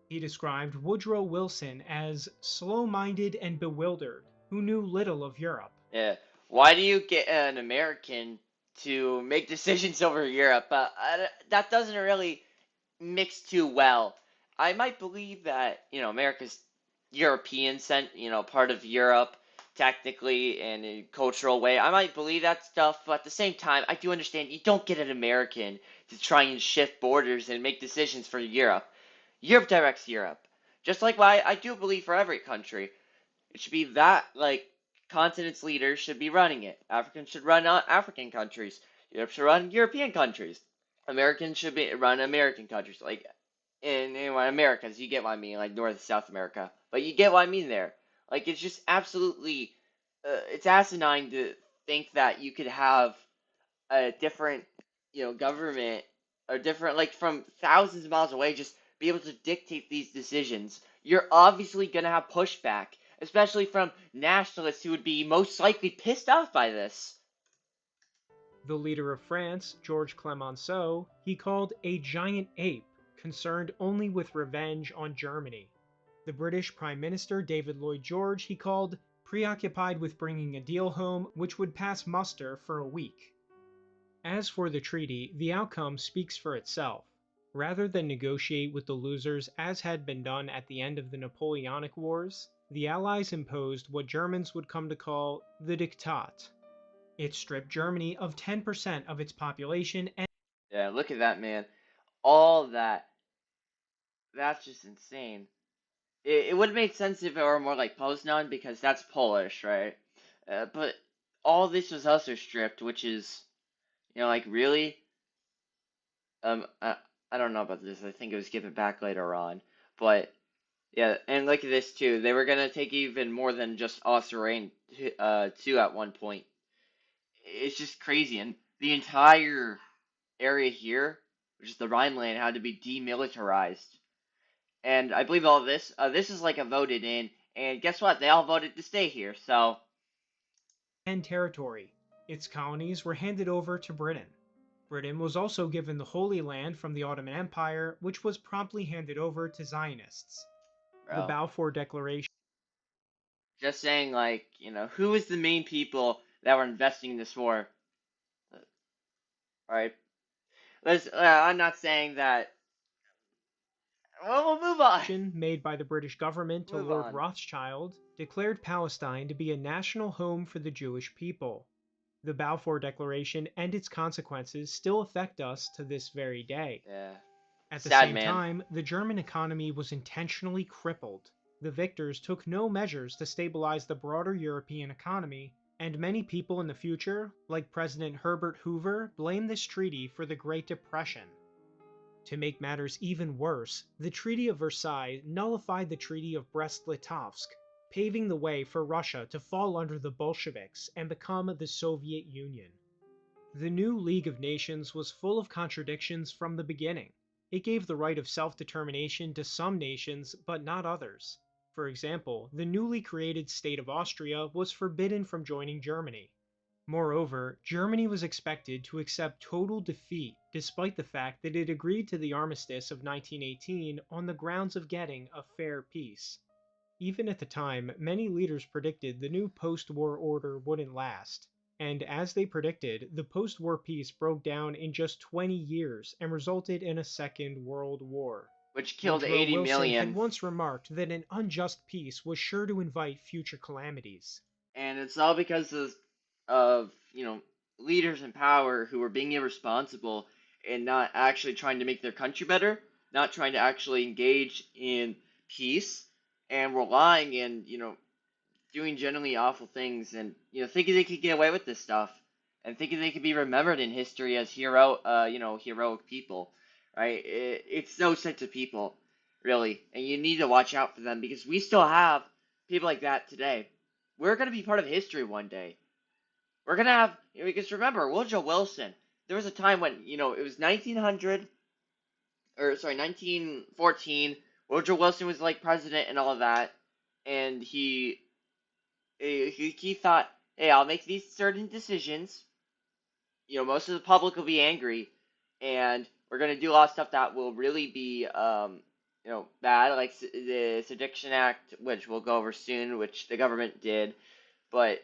He described Woodrow Wilson as slow-minded and bewildered, who knew little of Europe. Yeah. Why do you get an American to make decisions over Europe? That doesn't really mix too well. I might believe that, America's European part of Europe, technically, in a cultural way. I might believe that stuff, but at the same time, I do understand you don't get an American to try and shift borders and make decisions for Europe. Europe directs Europe. Just like why I do believe for every country. It should be that, like, continent's leaders should be running it. Africans should run African countries. Europe should run European countries. Americans should run American countries. Like, in Americas, you get what I mean, like North and South America. But you get what I mean there. Like, it's just absolutely, it's asinine to think that you could have a different, government or different, like, from thousands of miles away, just be able to dictate these decisions. You're obviously gonna have pushback, especially from nationalists who would be most likely pissed off by this. The leader of France, Georges Clemenceau, he called a giant ape concerned only with revenge on Germany. The British Prime Minister David Lloyd George he called preoccupied with bringing a deal home which would pass muster for a week. As for the treaty, the outcome speaks for itself. Rather than negotiate with the losers as had been done at the end of the Napoleonic Wars, the Allies imposed what Germans would come to call the Diktat. It stripped Germany of 10% of its population and Yeah, look at that, man. All that. That's just insane. It would have made sense if it were more like Poznan because that's Polish, right? But all this was also stripped, which is, like really. I don't know about this. I think it was given back later on, but yeah, and look at this too. They were gonna take even more than just Osirane, too at one point. It's just crazy, and the entire area here, which is the Rhineland, had to be demilitarized. And I believe all this, this is like a voted in, and guess what? They all voted to stay here. So territory. Its colonies were handed over to Britain. Britain was also given the Holy Land from the Ottoman Empire, which was promptly handed over to Zionists. The bro, Balfour Declaration just saying, like, who is the main people that were investing in this war? All right, I'm not saying that. Well, we'll move on. made by the British government to Move Lord on. Rothschild declared Palestine to be a national home for the Jewish people. The Balfour Declaration and its consequences still affect us to this very day. Yeah. At the Sad same man. time, the German economy was intentionally crippled. The victors took no measures to stabilize the broader European economy, and many people in the future, like President Herbert Hoover, blame this treaty for the Great Depression. To make matters even worse, the Treaty of Versailles nullified the Treaty of Brest-Litovsk, paving the way for Russia to fall under the Bolsheviks and become the Soviet Union. The new League of Nations was full of contradictions from the beginning. It gave the right of self-determination to some nations, but not others. For example, the newly created state of Austria was forbidden from joining Germany. Moreover, Germany was expected to accept total defeat despite the fact that it agreed to the armistice of 1918 on the grounds of getting a fair peace. Even at the time, many leaders predicted the new post-war order wouldn't last. And as they predicted, the post-war peace broke down in just 20 years and resulted in a Second World War. Which killed Woodrow 80 Wilson had million. once remarked that an unjust peace was sure to invite future calamities. And it's all because of leaders in power who were being irresponsible and not actually trying to make their country better, not trying to actually engage in peace, and relying in doing generally awful things, and thinking they could get away with this stuff, and thinking they could be remembered in history as heroic people, right? It's those types of people, really, and you need to watch out for them because we still have people like that today. We're gonna be part of history one day. We're gonna have, because remember Woodrow Wilson. There was a time when it was 1900, or sorry, 1914. Woodrow Wilson was like president and all of that, and he thought, hey, I'll make these certain decisions. Most of the public will be angry, and we're gonna do a lot of stuff that will really be, bad, like the Sedition Act, which we'll go over soon, which the government did. But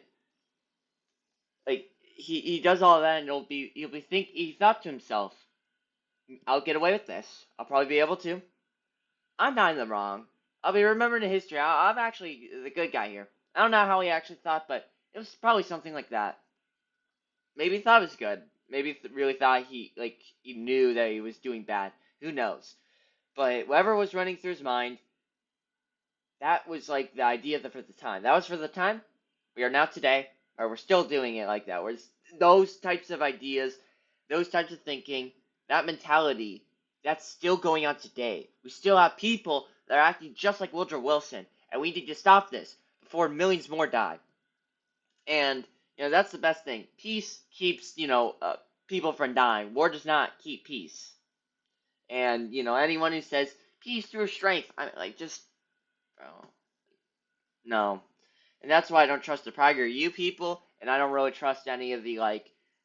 like he does all that, and he thought to himself, I'll get away with this. I'll probably be able to. I'm not in the wrong. I'll be remembered in history. I'm actually the good guy here. I don't know how he actually thought, but it was probably something like that. Maybe he thought it was good. Maybe he really thought he knew that he was doing bad. Who knows? But whatever was running through his mind, that was like the idea for the time. That was for the time. We are now today, or we're still doing it like that. Where those types of ideas, those types of thinking, that mentality, that's still going on today. We still have people that are acting just like Woodrow Wilson, and we need to stop this before millions more die. And that's the best thing. Peace keeps people from dying. War does not keep peace. And anyone who says peace through strength, I like just bro, no. And that's why I don't trust the PragerU people, and I don't really trust any of the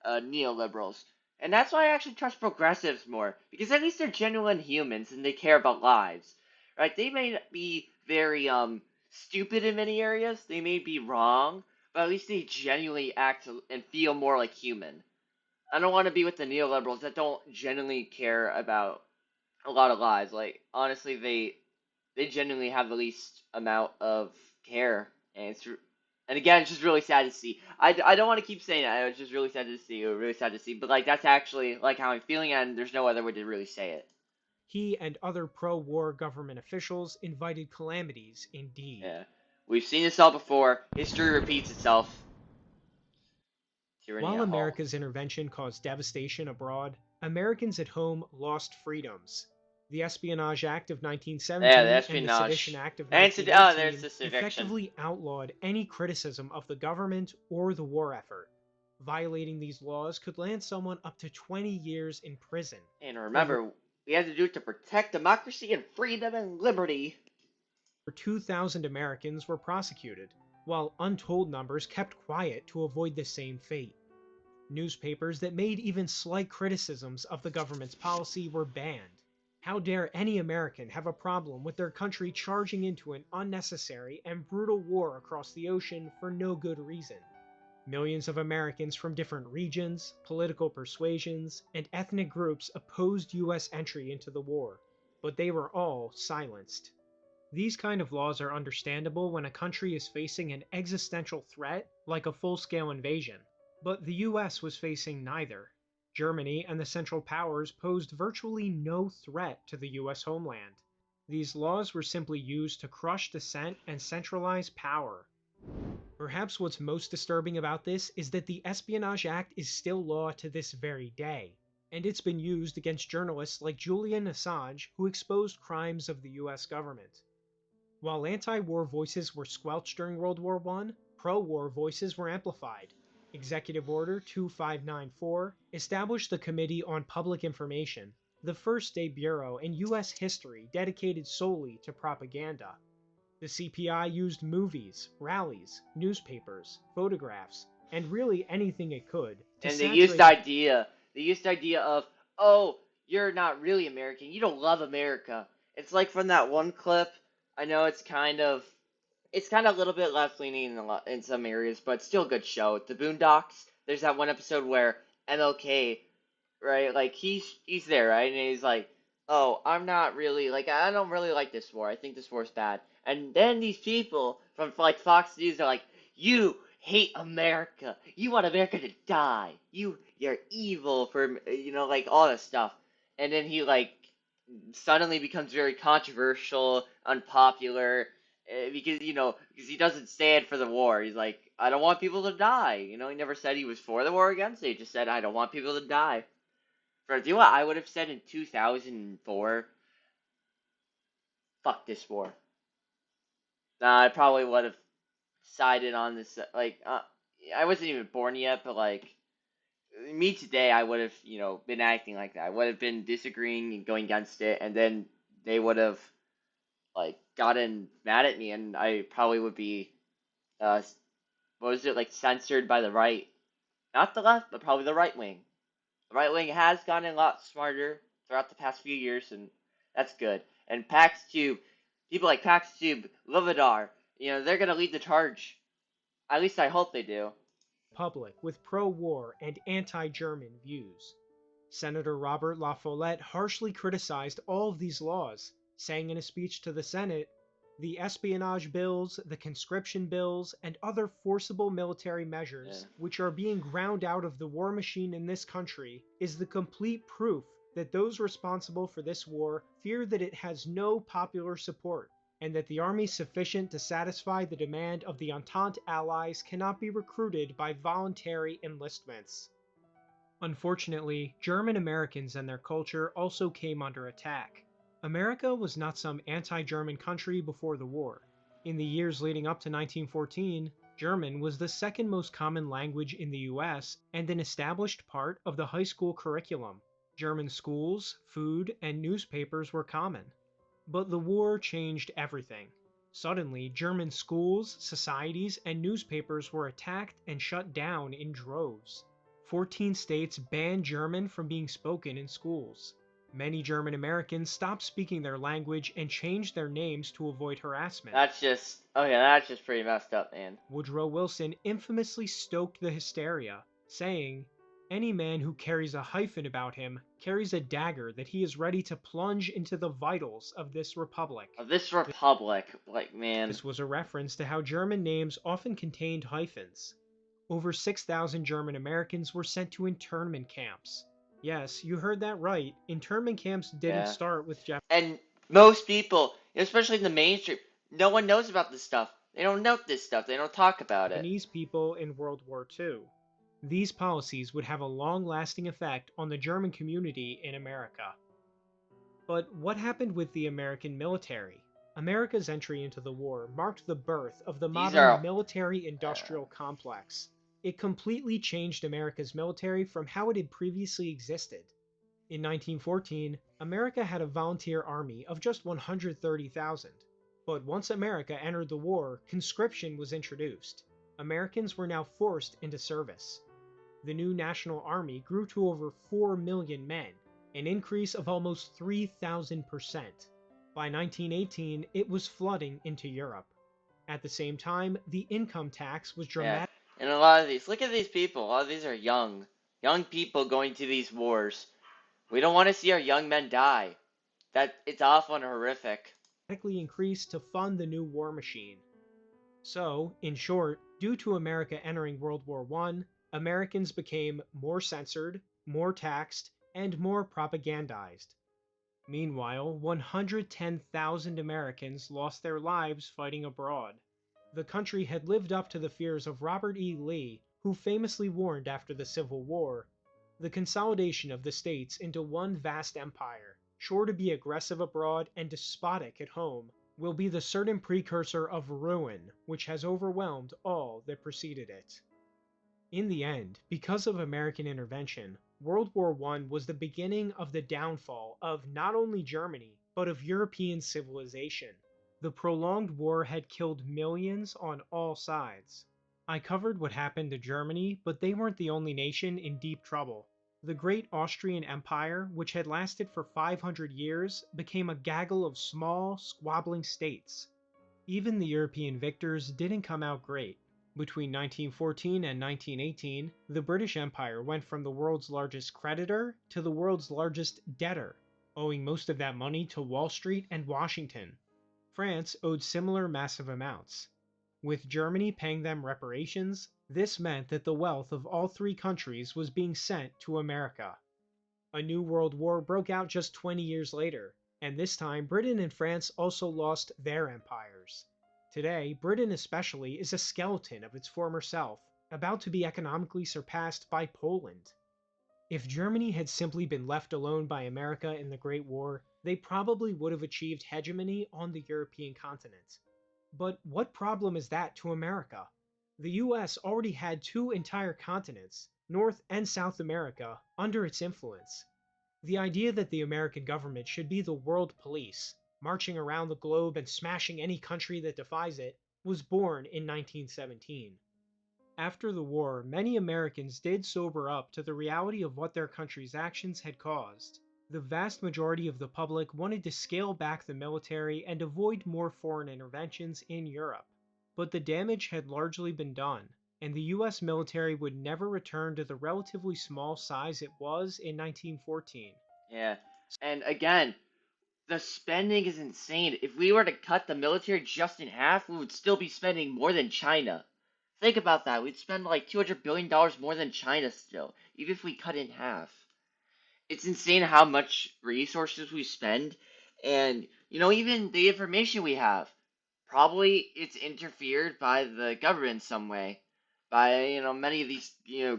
neoliberals. And that's why I actually trust progressives more, because at least they're genuine humans and they care about lives. Right? They may be very stupid in many areas, they may be wrong, but at least they genuinely act and feel more like human. I don't want to be with the neoliberals that don't genuinely care about a lot of lives. Like honestly, they genuinely have the least amount of care, and and again, it's just really sad to see. I don't want to keep saying it. It's just really sad to see. Or really sad to see. But like that's actually like how I'm feeling, and there's no other way to really say it. He and other pro-war government officials invited calamities indeed. Yeah, we've seen this all before. History repeats itself. Tyranny While at home. America's intervention caused devastation abroad, Americans at home lost freedoms. The Espionage Act of Yeah, the 1917 and the Sedition espionage. Act of And oh, there's 1918 the eviction. effectively outlawed any criticism of the government or the war effort. Violating these laws could land someone up to 20 years in prison. And Over remember, we had to do it to protect democracy and freedom and liberty. 2,000 Americans were prosecuted, while untold numbers kept quiet to avoid the same fate. Newspapers that made even slight criticisms of the government's policy were banned. How dare any American have a problem with their country charging into an unnecessary and brutal war across the ocean for no good reason? Millions of Americans from different regions, political persuasions, and ethnic groups opposed US entry into the war, but they were all silenced. These kind of laws are understandable when a country is facing an existential threat, like a full-scale invasion. But the US was facing neither. Germany and the Central Powers posed virtually no threat to the US homeland. These laws were simply used to crush dissent and centralize power. Perhaps what's most disturbing about this is that the Espionage Act is still law to this very day, and it's been used against journalists like Julian Assange who exposed crimes of the US government. While anti-war voices were squelched during World War I, pro-war voices were amplified. Executive Order 2594 established the Committee on Public Information, the first state bureau in US history dedicated solely to propaganda. The CPI used movies, rallies, newspapers, photographs, and really anything it could to And they used the idea of, oh, you're not really American, you don't love America. It's like from that one clip. I know it's kind of a little bit left leaning in some areas, but it's still a good show. The Boondocks. There's that one episode where MLK, right, like he's there, right, and he's like, oh, I'm not really like I don't really like this war. I think this war's bad. And then these people from like Fox News are like, you hate America. You want America to die. You're evil for like all this stuff. And then he like suddenly becomes very controversial, unpopular, because he doesn't stand for the war. He's like, I don't want people to die. He never said he was for the war against it. He just said, I don't want people to die. Do you know what I would have said in 2004? Fuck this war. Nah, I probably would have sided on this. Like, I wasn't even born yet, but like, me today, I would have, been acting like that. I would have been disagreeing and going against it, and then they would have like gotten mad at me, and I probably would be, what was it, like censored by the right, not the left, but probably the right wing. The right wing has gotten a lot smarter throughout the past few years, and that's good. And Paxtube, people like Paxtube, Lovidar, they're gonna lead the charge. At least I hope they do. Public with pro-war and anti-German views. Senator Robert La Follette harshly criticized all of these laws, saying in a speech to the Senate, "The espionage bills, the conscription bills, and other forcible military measures, which are being ground out of the war machine in this country, is the complete proof that those responsible for this war fear that it has no popular support, and that the army sufficient to satisfy the demand of the Entente allies cannot be recruited by voluntary enlistments." Unfortunately, German Americans and their culture also came under attack. America was not some anti-German country before the war. In the years leading up to 1914, German was the second most common language in the US and an established part of the high school curriculum. German schools, food, and newspapers were common. But the war changed everything. Suddenly, German schools, societies, and newspapers were attacked and shut down in droves. 14 states banned German from being spoken in schools. Many German Americans stopped speaking their language and changed their names to avoid harassment. That's just pretty messed up, man. Woodrow Wilson infamously stoked the hysteria, saying, "Any man who carries a hyphen about him carries a dagger that he is ready to plunge into the vitals of this republic." Of this republic, like, man. This was a reference to how German names often contained hyphens. Over 6,000 German Americans were sent to internment camps. Yes, you heard that right. Internment camps didn't Yeah. start with And most people, especially in the mainstream, no one knows about this stuff. They don't note this stuff. They don't talk about it. Japanese people in World War II. These policies would have a long-lasting effect on the German community in America. But what happened with the American military? America's entry into the war marked the birth of the These modern are military-industrial complex. It completely changed America's military from how it had previously existed. In 1914, America had a volunteer army of just 130,000. But once America entered the war, conscription was introduced. Americans were now forced into service. The new National Army grew to over 4 million men, an increase of almost 3,000%. By 1918, it was flooding into Europe. At the same time, the income tax was yeah. dramatic. And a lot of these, look at these people. A lot of these are young people going to these wars. We don't want to see our young men die. It's awful and horrific. Increased to fund the new war machine. So, in short, due to America entering World War I, Americans became more censored, more taxed, and more propagandized. Meanwhile, 110,000 Americans lost their lives fighting abroad. The country had lived up to the fears of Robert E. Lee, who famously warned after the Civil War, "The consolidation of the states into one vast empire, sure to be aggressive abroad and despotic at home, will be the certain precursor of ruin which has overwhelmed all that preceded it." In the end, because of American intervention, World War I was the beginning of the downfall of not only Germany, but of European civilization. The prolonged war had killed millions on all sides. I covered what happened to Germany, but they weren't the only nation in deep trouble. The great Austrian Empire, which had lasted for 500 years, became a gaggle of small, squabbling states. Even the European victors didn't come out great. Between 1914 and 1918, the British Empire went from the world's largest creditor to the world's largest debtor, owing most of that money to Wall Street and Washington. France owed similar massive amounts. With Germany paying them reparations, this meant that the wealth of all three countries was being sent to America. A new world war broke out just 20 years later, and this time Britain and France also lost their empires. Today, Britain especially is a skeleton of its former self, about to be economically surpassed by Poland. If Germany had simply been left alone by America in the Great War, they probably would have achieved hegemony on the European continent. But what problem is that to America? The US already had two entire continents, North and South America, under its influence. The idea that the American government should be the world police, marching around the globe and smashing any country that defies it, was born in 1917. After the war, many Americans did sober up to the reality of what their country's actions had caused. The vast majority of the public wanted to scale back the military and avoid more foreign interventions in Europe. But the damage had largely been done, and the US military would never return to the relatively small size it was in 1914. Yeah. And again, the spending is insane. If we were to cut the military just in half, we would still be spending more than China. Think about that. We'd spend like $200 billion more than China still, even if we cut in half. It's insane how much resources we spend, and even the information we have. Probably it's interfered by the government in some way, by many of these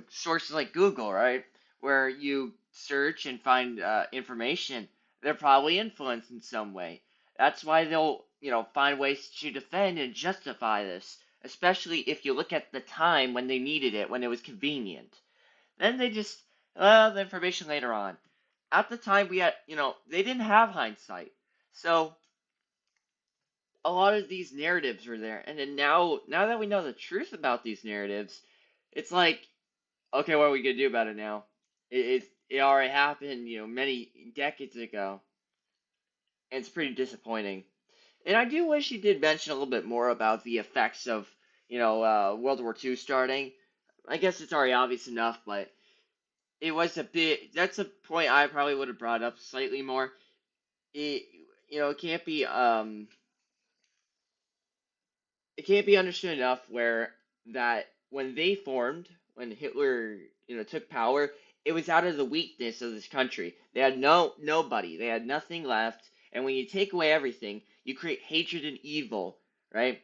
sources like Google, right, where you search and find information. They're probably influenced in some way. That's why they'll find ways to defend and justify this, especially if you look at the time when they needed it, when it was convenient. Then they just the information later on. At the time we had they didn't have hindsight, so a lot of these narratives were there, and then now that we know the truth about these narratives, it's like okay, what are we gonna do about it now? It already happened, many decades ago, and it's pretty disappointing. And I do wish you did mention a little bit more about the effects of, World War II starting. I guess it's already obvious enough, but it was a bit. That's a point I probably would have brought up slightly more. It, it can't be understood enough where that when they formed, when Hitler, took power, it was out of the weakness of this country. They had nobody. They had nothing left. And when you take away everything, you create hatred and evil, right?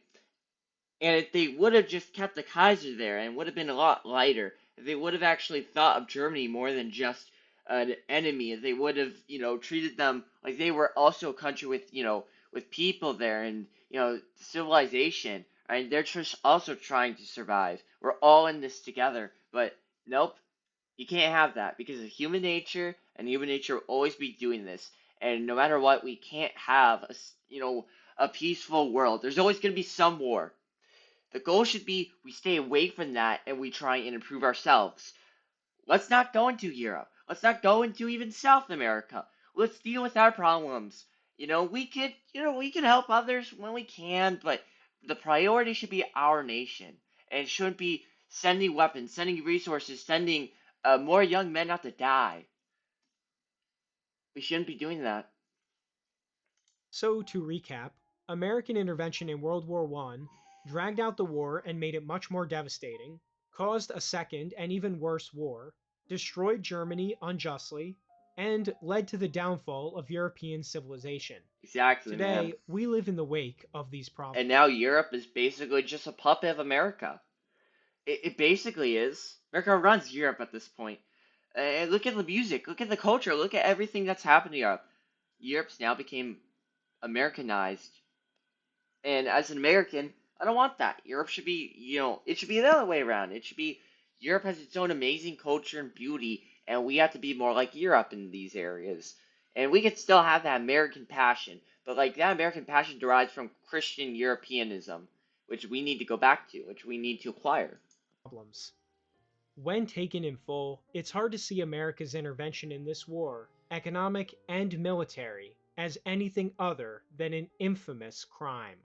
And if they would have just kept the Kaiser there and would have been a lot lighter, if they would have actually thought of Germany more than just an enemy, if they would have, treated them like they were also a country with, with people there and, civilization, right? They're just also trying to survive. We're all in this together, but nope, you can't have that because of human nature, and human nature will always be doing this. And no matter what, we can't have a peaceful world. There's always going to be some war. The goal should be we stay away from that and we try and improve ourselves. Let's not go into Europe. Let's not go into even South America. Let's deal with our problems. We can help others when we can, but the priority should be our nation. And it shouldn't be sending weapons, sending resources, sending more young men out to die. We shouldn't be doing that. So, to recap, American intervention in World War I dragged out the war and made it much more devastating, caused a second and even worse war, destroyed Germany unjustly, and led to the downfall of European civilization. Exactly, man. Today, we live in the wake of these And problems. now Europe is basically just a puppet of America. It basically is. America runs Europe at this point. Look at the music, look at the culture, look at everything that's happened in Europe. Europe's now became Americanized. And as an American, I don't want that. Europe should be, it should be the other way around. It should be Europe has its own amazing culture and beauty, and we have to be more like Europe in these areas. And we could still have that American passion, but like that American passion derives from Christian Europeanism, which we need to go back to, which we need to acquire. When taken in full, it's hard to see America's intervention in this war, economic and military, as anything other than an infamous crime.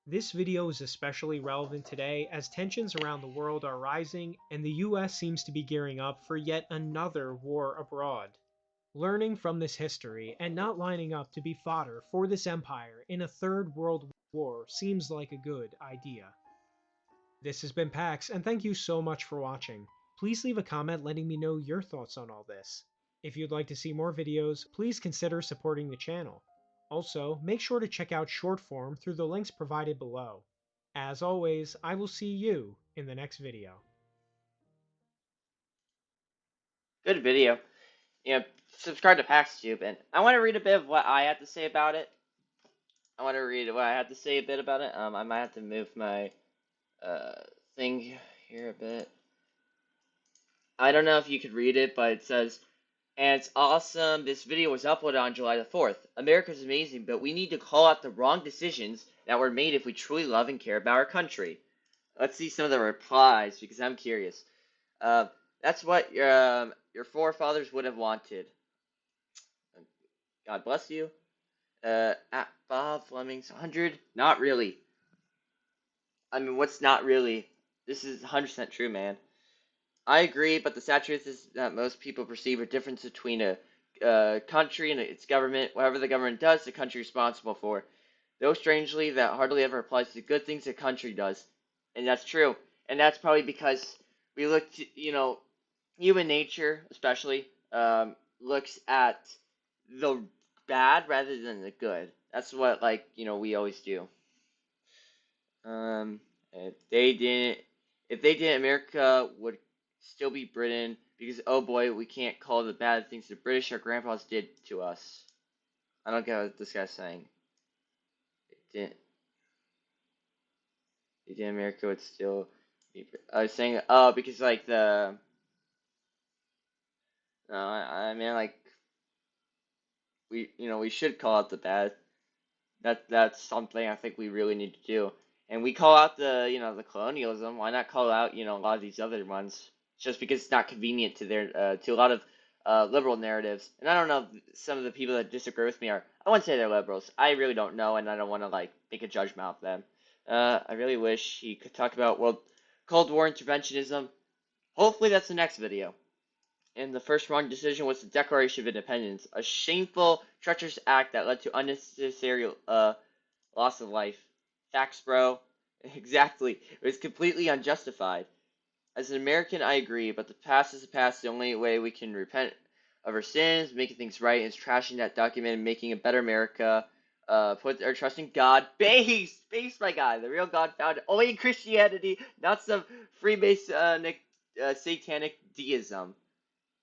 This video is especially relevant today as tensions around the world are rising and the US seems to be gearing up for yet another war abroad. Learning from this history and not lining up to be fodder for this empire in a third world war seems like a good idea. This has been Pax, and thank you so much for watching. Please leave a comment letting me know your thoughts on all this. If you'd like to see more videos, please consider supporting the channel. Also, make sure to check out short form through the links provided below. As always, I will see you in the next video. Good video. Subscribe to Paxtube, and I want to read a bit of what I had to say about it. I want to read what I had to say a bit about it. I might have to move my thing here a bit. I don't know if you could read it, but it says, and it's awesome. This video was uploaded on July the 4th. America's amazing, but we need to call out the wrong decisions that were made if we truly love and care about our country. Let's see some of the replies, because I'm curious. That's what your forefathers would have wanted. God bless you. At Bob Fleming's 100. Not really. I mean, what's not really? This is 100% true, man. I agree, but the sad truth is that most people perceive a difference between a country and its government. Whatever the government does, the country is responsible for. Though strangely, that hardly ever applies to the good things the country does. And that's true. And that's probably because we look to, human nature, especially, looks at the bad rather than the good. That's what, we always do. If they didn't, America would still be Britain because, oh boy, we can't call the bad things the British our grandpas did to us. I don't get what this guy's saying. They didn't, America would still be. I was saying, oh, because no, I mean we should call out the bad. That's something I think we really need to do. And we call out the colonialism. Why not call out, a lot of these other ones? just because it's not convenient to their to a lot of liberal narratives. And I don't know if some of the people that disagree with me are. I wouldn't say they're liberals. I really don't know, and I don't want to like make a judgment of them. I really wish he could talk about World Cold War interventionism. Hopefully, that's the next video. And the first wrong decision was the Declaration of Independence, a shameful, treacherous act that led to unnecessary loss of life. Facts, bro. Exactly. It was completely unjustified. As an American, I agree, but the past is the past. The only way we can repent of our sins, making things right, is trashing that document and making a better America. Put our trust in God. Based, my God. The real God found only in Christianity, not some Freemasonic, satanic deism.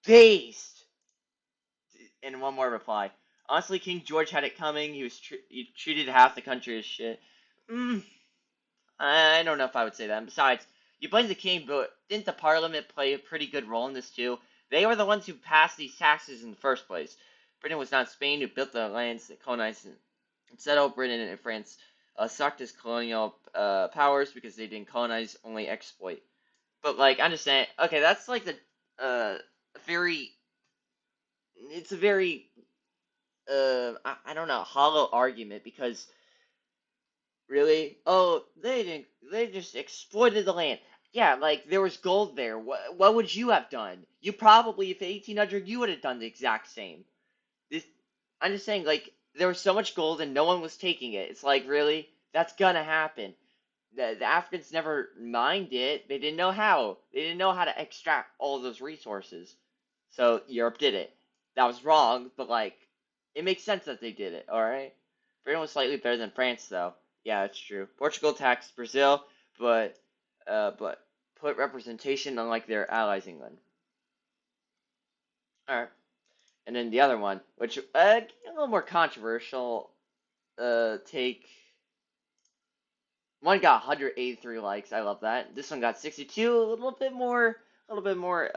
Based. And one more reply. Honestly, King George had it coming. He treated half the country as shit. I don't know if I would say that. And besides, you blame the king, but didn't the parliament play a pretty good role in this too? They were the ones who passed these taxes in the first place. Britain was not Spain who built the lands that colonized it. Instead, Britain and France sucked as colonial powers because they didn't colonize, only exploit. But like, I'm just saying, okay, that's like the very. It's a very I don't know, hollow argument because really, oh, they just exploited the land. Yeah, like there was gold there. What would you have done? You probably, if 1800, you would have done the exact same. This, I'm just saying, like there was so much gold and no one was taking it. It's like really, that's gonna happen. The Africans never mined it. They didn't know how. They didn't know how to extract all of those resources. So Europe did it. That was wrong, but like it makes sense that they did it. All right. Britain was slightly better than France, though. Yeah, that's true. Portugal taxed Brazil, but put representation unlike their allies, England. All right. And then the other one, which a little more controversial, take. One got 183 likes. I love that. This one got 62. A little bit more, a little bit more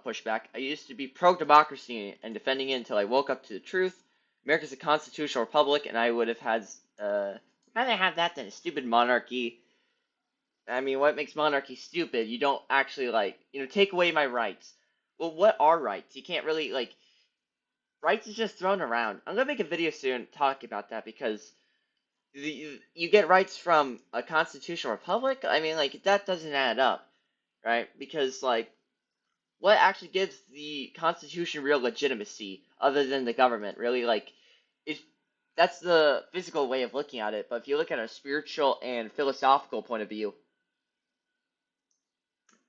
pushback. I used to be pro-democracy and defending it until I woke up to the truth. America's a constitutional republic, and I would have had rather have that than a stupid monarchy. I mean, what makes monarchy stupid? You don't actually take away my rights. Well, what are rights? You can't really rights is just thrown around. I'm gonna make a video soon talking about that because you get rights from a constitutional republic. I mean, like that doesn't add up, right? Because what actually gives the Constitution real legitimacy other than the government? Really, if that's the physical way of looking at it. But if you look at a spiritual and philosophical point of view,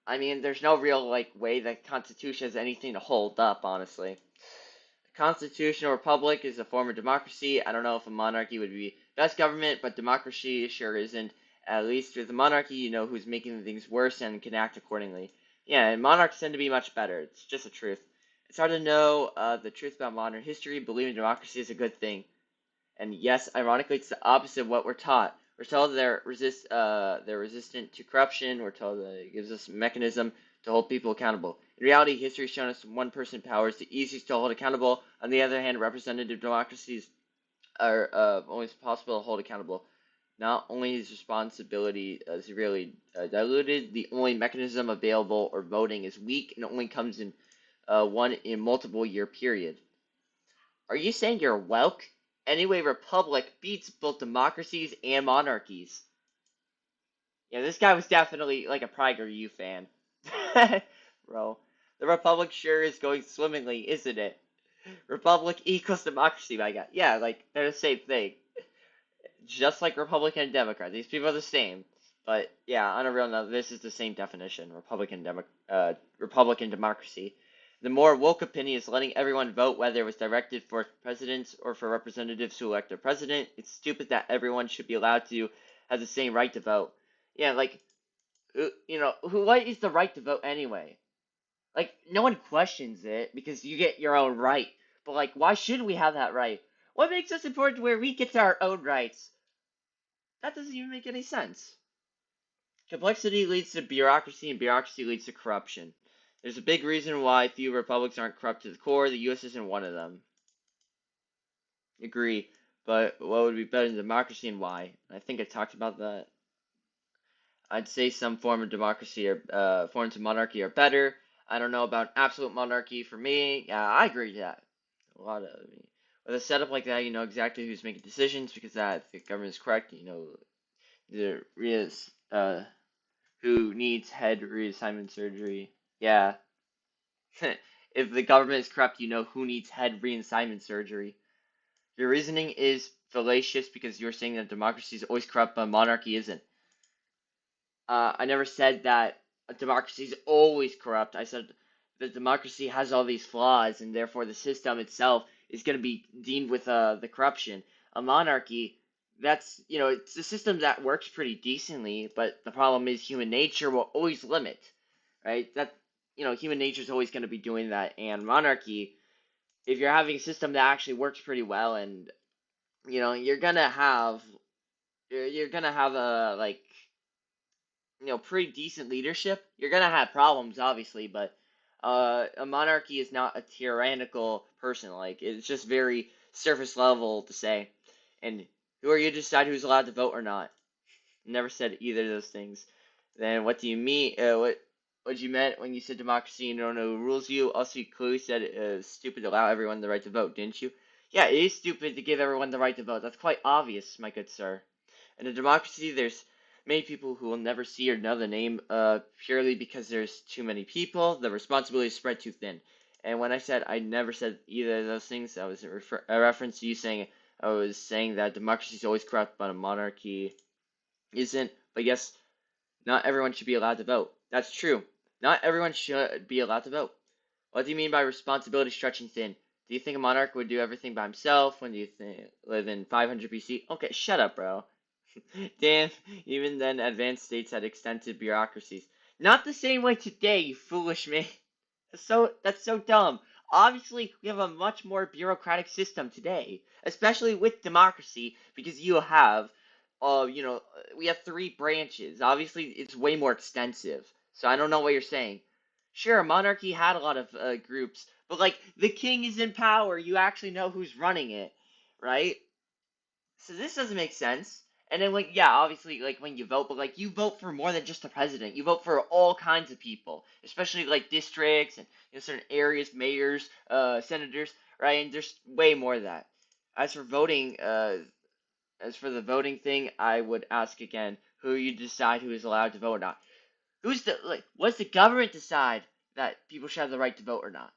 I mean, there's no real way the Constitution has anything to hold up, honestly. A constitutional republic is a form of democracy. I don't know if a monarchy would be best government, but democracy sure isn't. At least with a monarchy, you know who's making things worse and can act accordingly. Yeah, and monarchs tend to be much better. It's just the truth. It's hard to know the truth about modern history. Believing democracy is a good thing. And yes, ironically, it's the opposite of what we're taught. We're told they're resistant to corruption. We're told that it gives us a mechanism to hold people accountable. In reality, history has shown us one person power is the easiest to hold accountable. On the other hand, representative democracies are always possible to hold accountable. Not only is responsibility severely diluted, the only mechanism available or voting is weak and only comes in one in multiple year period. Are you saying you're woke? Anyway, republic beats both democracies and monarchies. Yeah, this guy was definitely like a PragerU fan. Bro, the republic sure is going swimmingly, isn't it? Republic equals democracy, my God. Yeah, they're the same thing. Just like Republican and Democrat. These people are the same. But yeah, on a real note, this is the same definition. Republican democracy. The more woke opinion is letting everyone vote whether it was directed for presidents or for representatives who elect their president. It's stupid that everyone should be allowed to have the same right to vote. Yeah, what is the right to vote anyway? No one questions it because you get your own right. But why should we have that right? What makes us important where we get our own rights? That doesn't even make any sense. Complexity leads to bureaucracy, and bureaucracy leads to corruption. There's a big reason why few republics aren't corrupt to the core. The U.S. isn't one of them. Agree. But what would be better than democracy and why? I think I talked about that. I'd say some form of democracy or forms of monarchy are better. I don't know about absolute monarchy for me. Yeah, I agree with that. A lot of, with a setup like that, you know exactly who's making decisions because if the government is correct, you know there is who needs head reassignment surgery. Yeah. If the government is corrupt, you know who needs head reassignment surgery. Your reasoning is fallacious because you're saying that democracy is always corrupt, but monarchy isn't. I never said that a democracy is always corrupt. I said that democracy has all these flaws, and therefore the system itself is going to be deemed with the corruption. A monarchy, that's it's a system that works pretty decently, but the problem is human nature will always limit, right? That human nature is always going to be doing that, and monarchy, if you're having a system that actually works pretty well, and you're gonna have a like pretty decent leadership. You're gonna have problems, obviously, but a monarchy is not a tyrannical person. Like it's just very surface level to say. And who are you to decide who's allowed to vote or not? Never said either of those things. Then what do you mean? What you meant when you said democracy and you don't know who rules you? Also, you clearly said it is stupid to allow everyone the right to vote, didn't you? Yeah, it is stupid to give everyone the right to vote. That's quite obvious, my good sir. In a democracy, there's many people who will never see or know the name purely because there's too many people. The responsibility is spread too thin. And when I said I never said either of those things, that was a reference to you saying I was saying that democracy is always corrupt, but a monarchy isn't. But yes, not everyone should be allowed to vote. That's true. Not everyone should be allowed to vote. What do you mean by responsibility stretching thin? Do you think a monarch would do everything by himself? When do you think live in 500 BC? Okay, shut up, bro. Damn, even then advanced states had extensive bureaucracies. Not the same way today, you foolish man. That's so dumb. Obviously, we have a much more bureaucratic system today, especially with democracy, because we have three branches. Obviously, it's way more extensive. So I don't know what you're saying. Sure, monarchy had a lot of groups, but like the king is in power. You actually know who's running it, right? So this doesn't make sense. And then like yeah, obviously like when you vote, but like you vote for more than just the president. You vote for all kinds of people, especially like districts and certain areas, mayors, senators, right? And there's way more of that. As for voting, as for the voting thing, I would ask again, who you decide who is allowed to vote or not. What's the government decide that people should have the right to vote or not?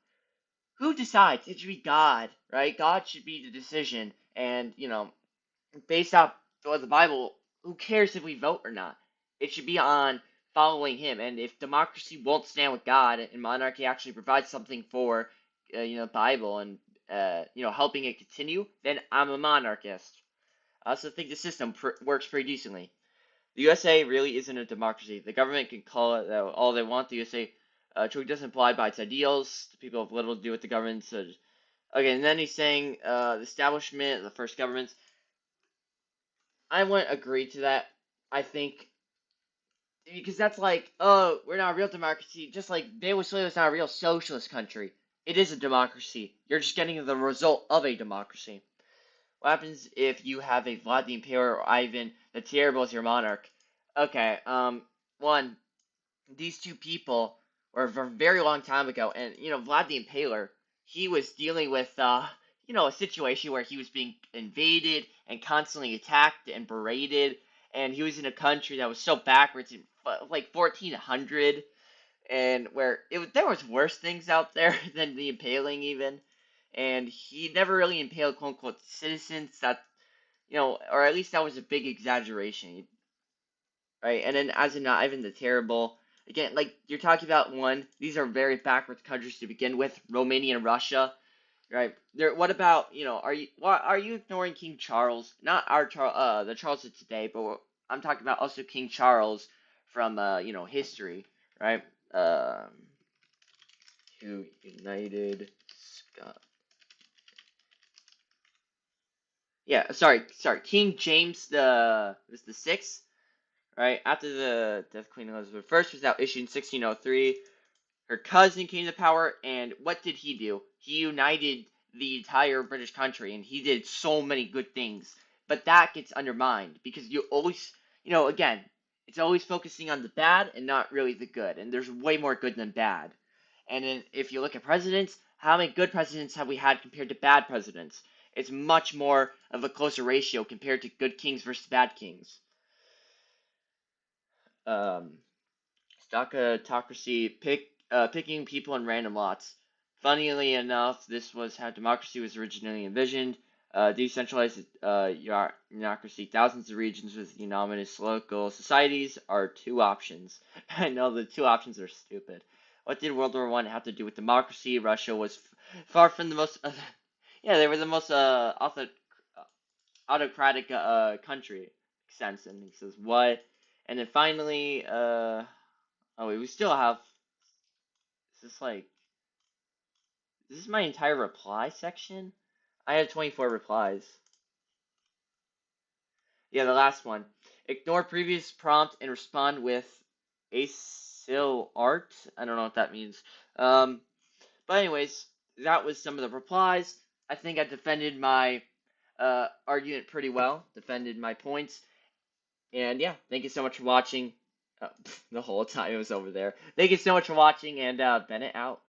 Who decides? It should be God, right? God should be the decision, and based off the Bible, who cares if we vote or not? It should be on following Him. And if democracy won't stand with God and monarchy actually provides something for, the Bible and helping it continue, then I'm a monarchist. I also think the system works pretty decently. The USA really isn't a democracy. The government can call it all they want. The USA truly doesn't apply by its ideals. The people have little to do with the government. So, okay, and then he's saying the establishment, the first governments. I wouldn't agree to that. I think because that's like, oh, we're not a real democracy. Just like Venezuela is not a real socialist country. It is a democracy. You're just getting the result of a democracy. What happens if you have a Vlad the Impaler or Ivan the Terrible as your monarch? Okay, one, these two people were a very long time ago, and Vlad the Impaler, he was dealing with a situation where he was being invaded and constantly attacked and berated, and he was in a country that was so backwards in like 1400, and where there was worse things out there than the impaling even, and he never really impaled quote unquote citizens. That or at least that was a big exaggeration, right? And then as in Ivan the Terrible, again, like you're talking about these are very backwards countries to begin with, Romania and Russia, right? What about are you ignoring King Charles? Not our the Charles of today, but I'm talking about also King Charles from history, right? Who united Scott? Yeah, sorry, King James the sixth, right? After the death of Queen Elizabeth I was now issued in 1603. Her cousin came to power, and what did he do? He united the entire British country, and he did so many good things. But that gets undermined because you always, again, It's always focusing on the bad and not really the good. And there's way more good than bad. And then if you look at presidents, how many good presidents have we had compared to bad presidents? It's much more of a closer ratio compared to good kings versus bad kings. Um, Stockocracy, picking people in random lots. Funnily enough, this was how democracy was originally envisioned. Decentralized bureaucracy, thousands of regions with unanimous local societies are two options. I know the two options are stupid. What did World War I have to do with democracy? Russia was far from the most. Yeah, they were the most autocratic country. Sense, and he says what? And then finally, oh wait, we still have. Is this like? Is this my entire reply section? I have 24 replies. Yeah, the last one. Ignore previous prompt and respond with acyl art. I don't know what that means. But anyways, that was some of the replies. I think I defended my argument pretty well. Defended my points. And yeah, thank you so much for watching. The whole time it was over there. Thank you so much for watching, and Bennett out.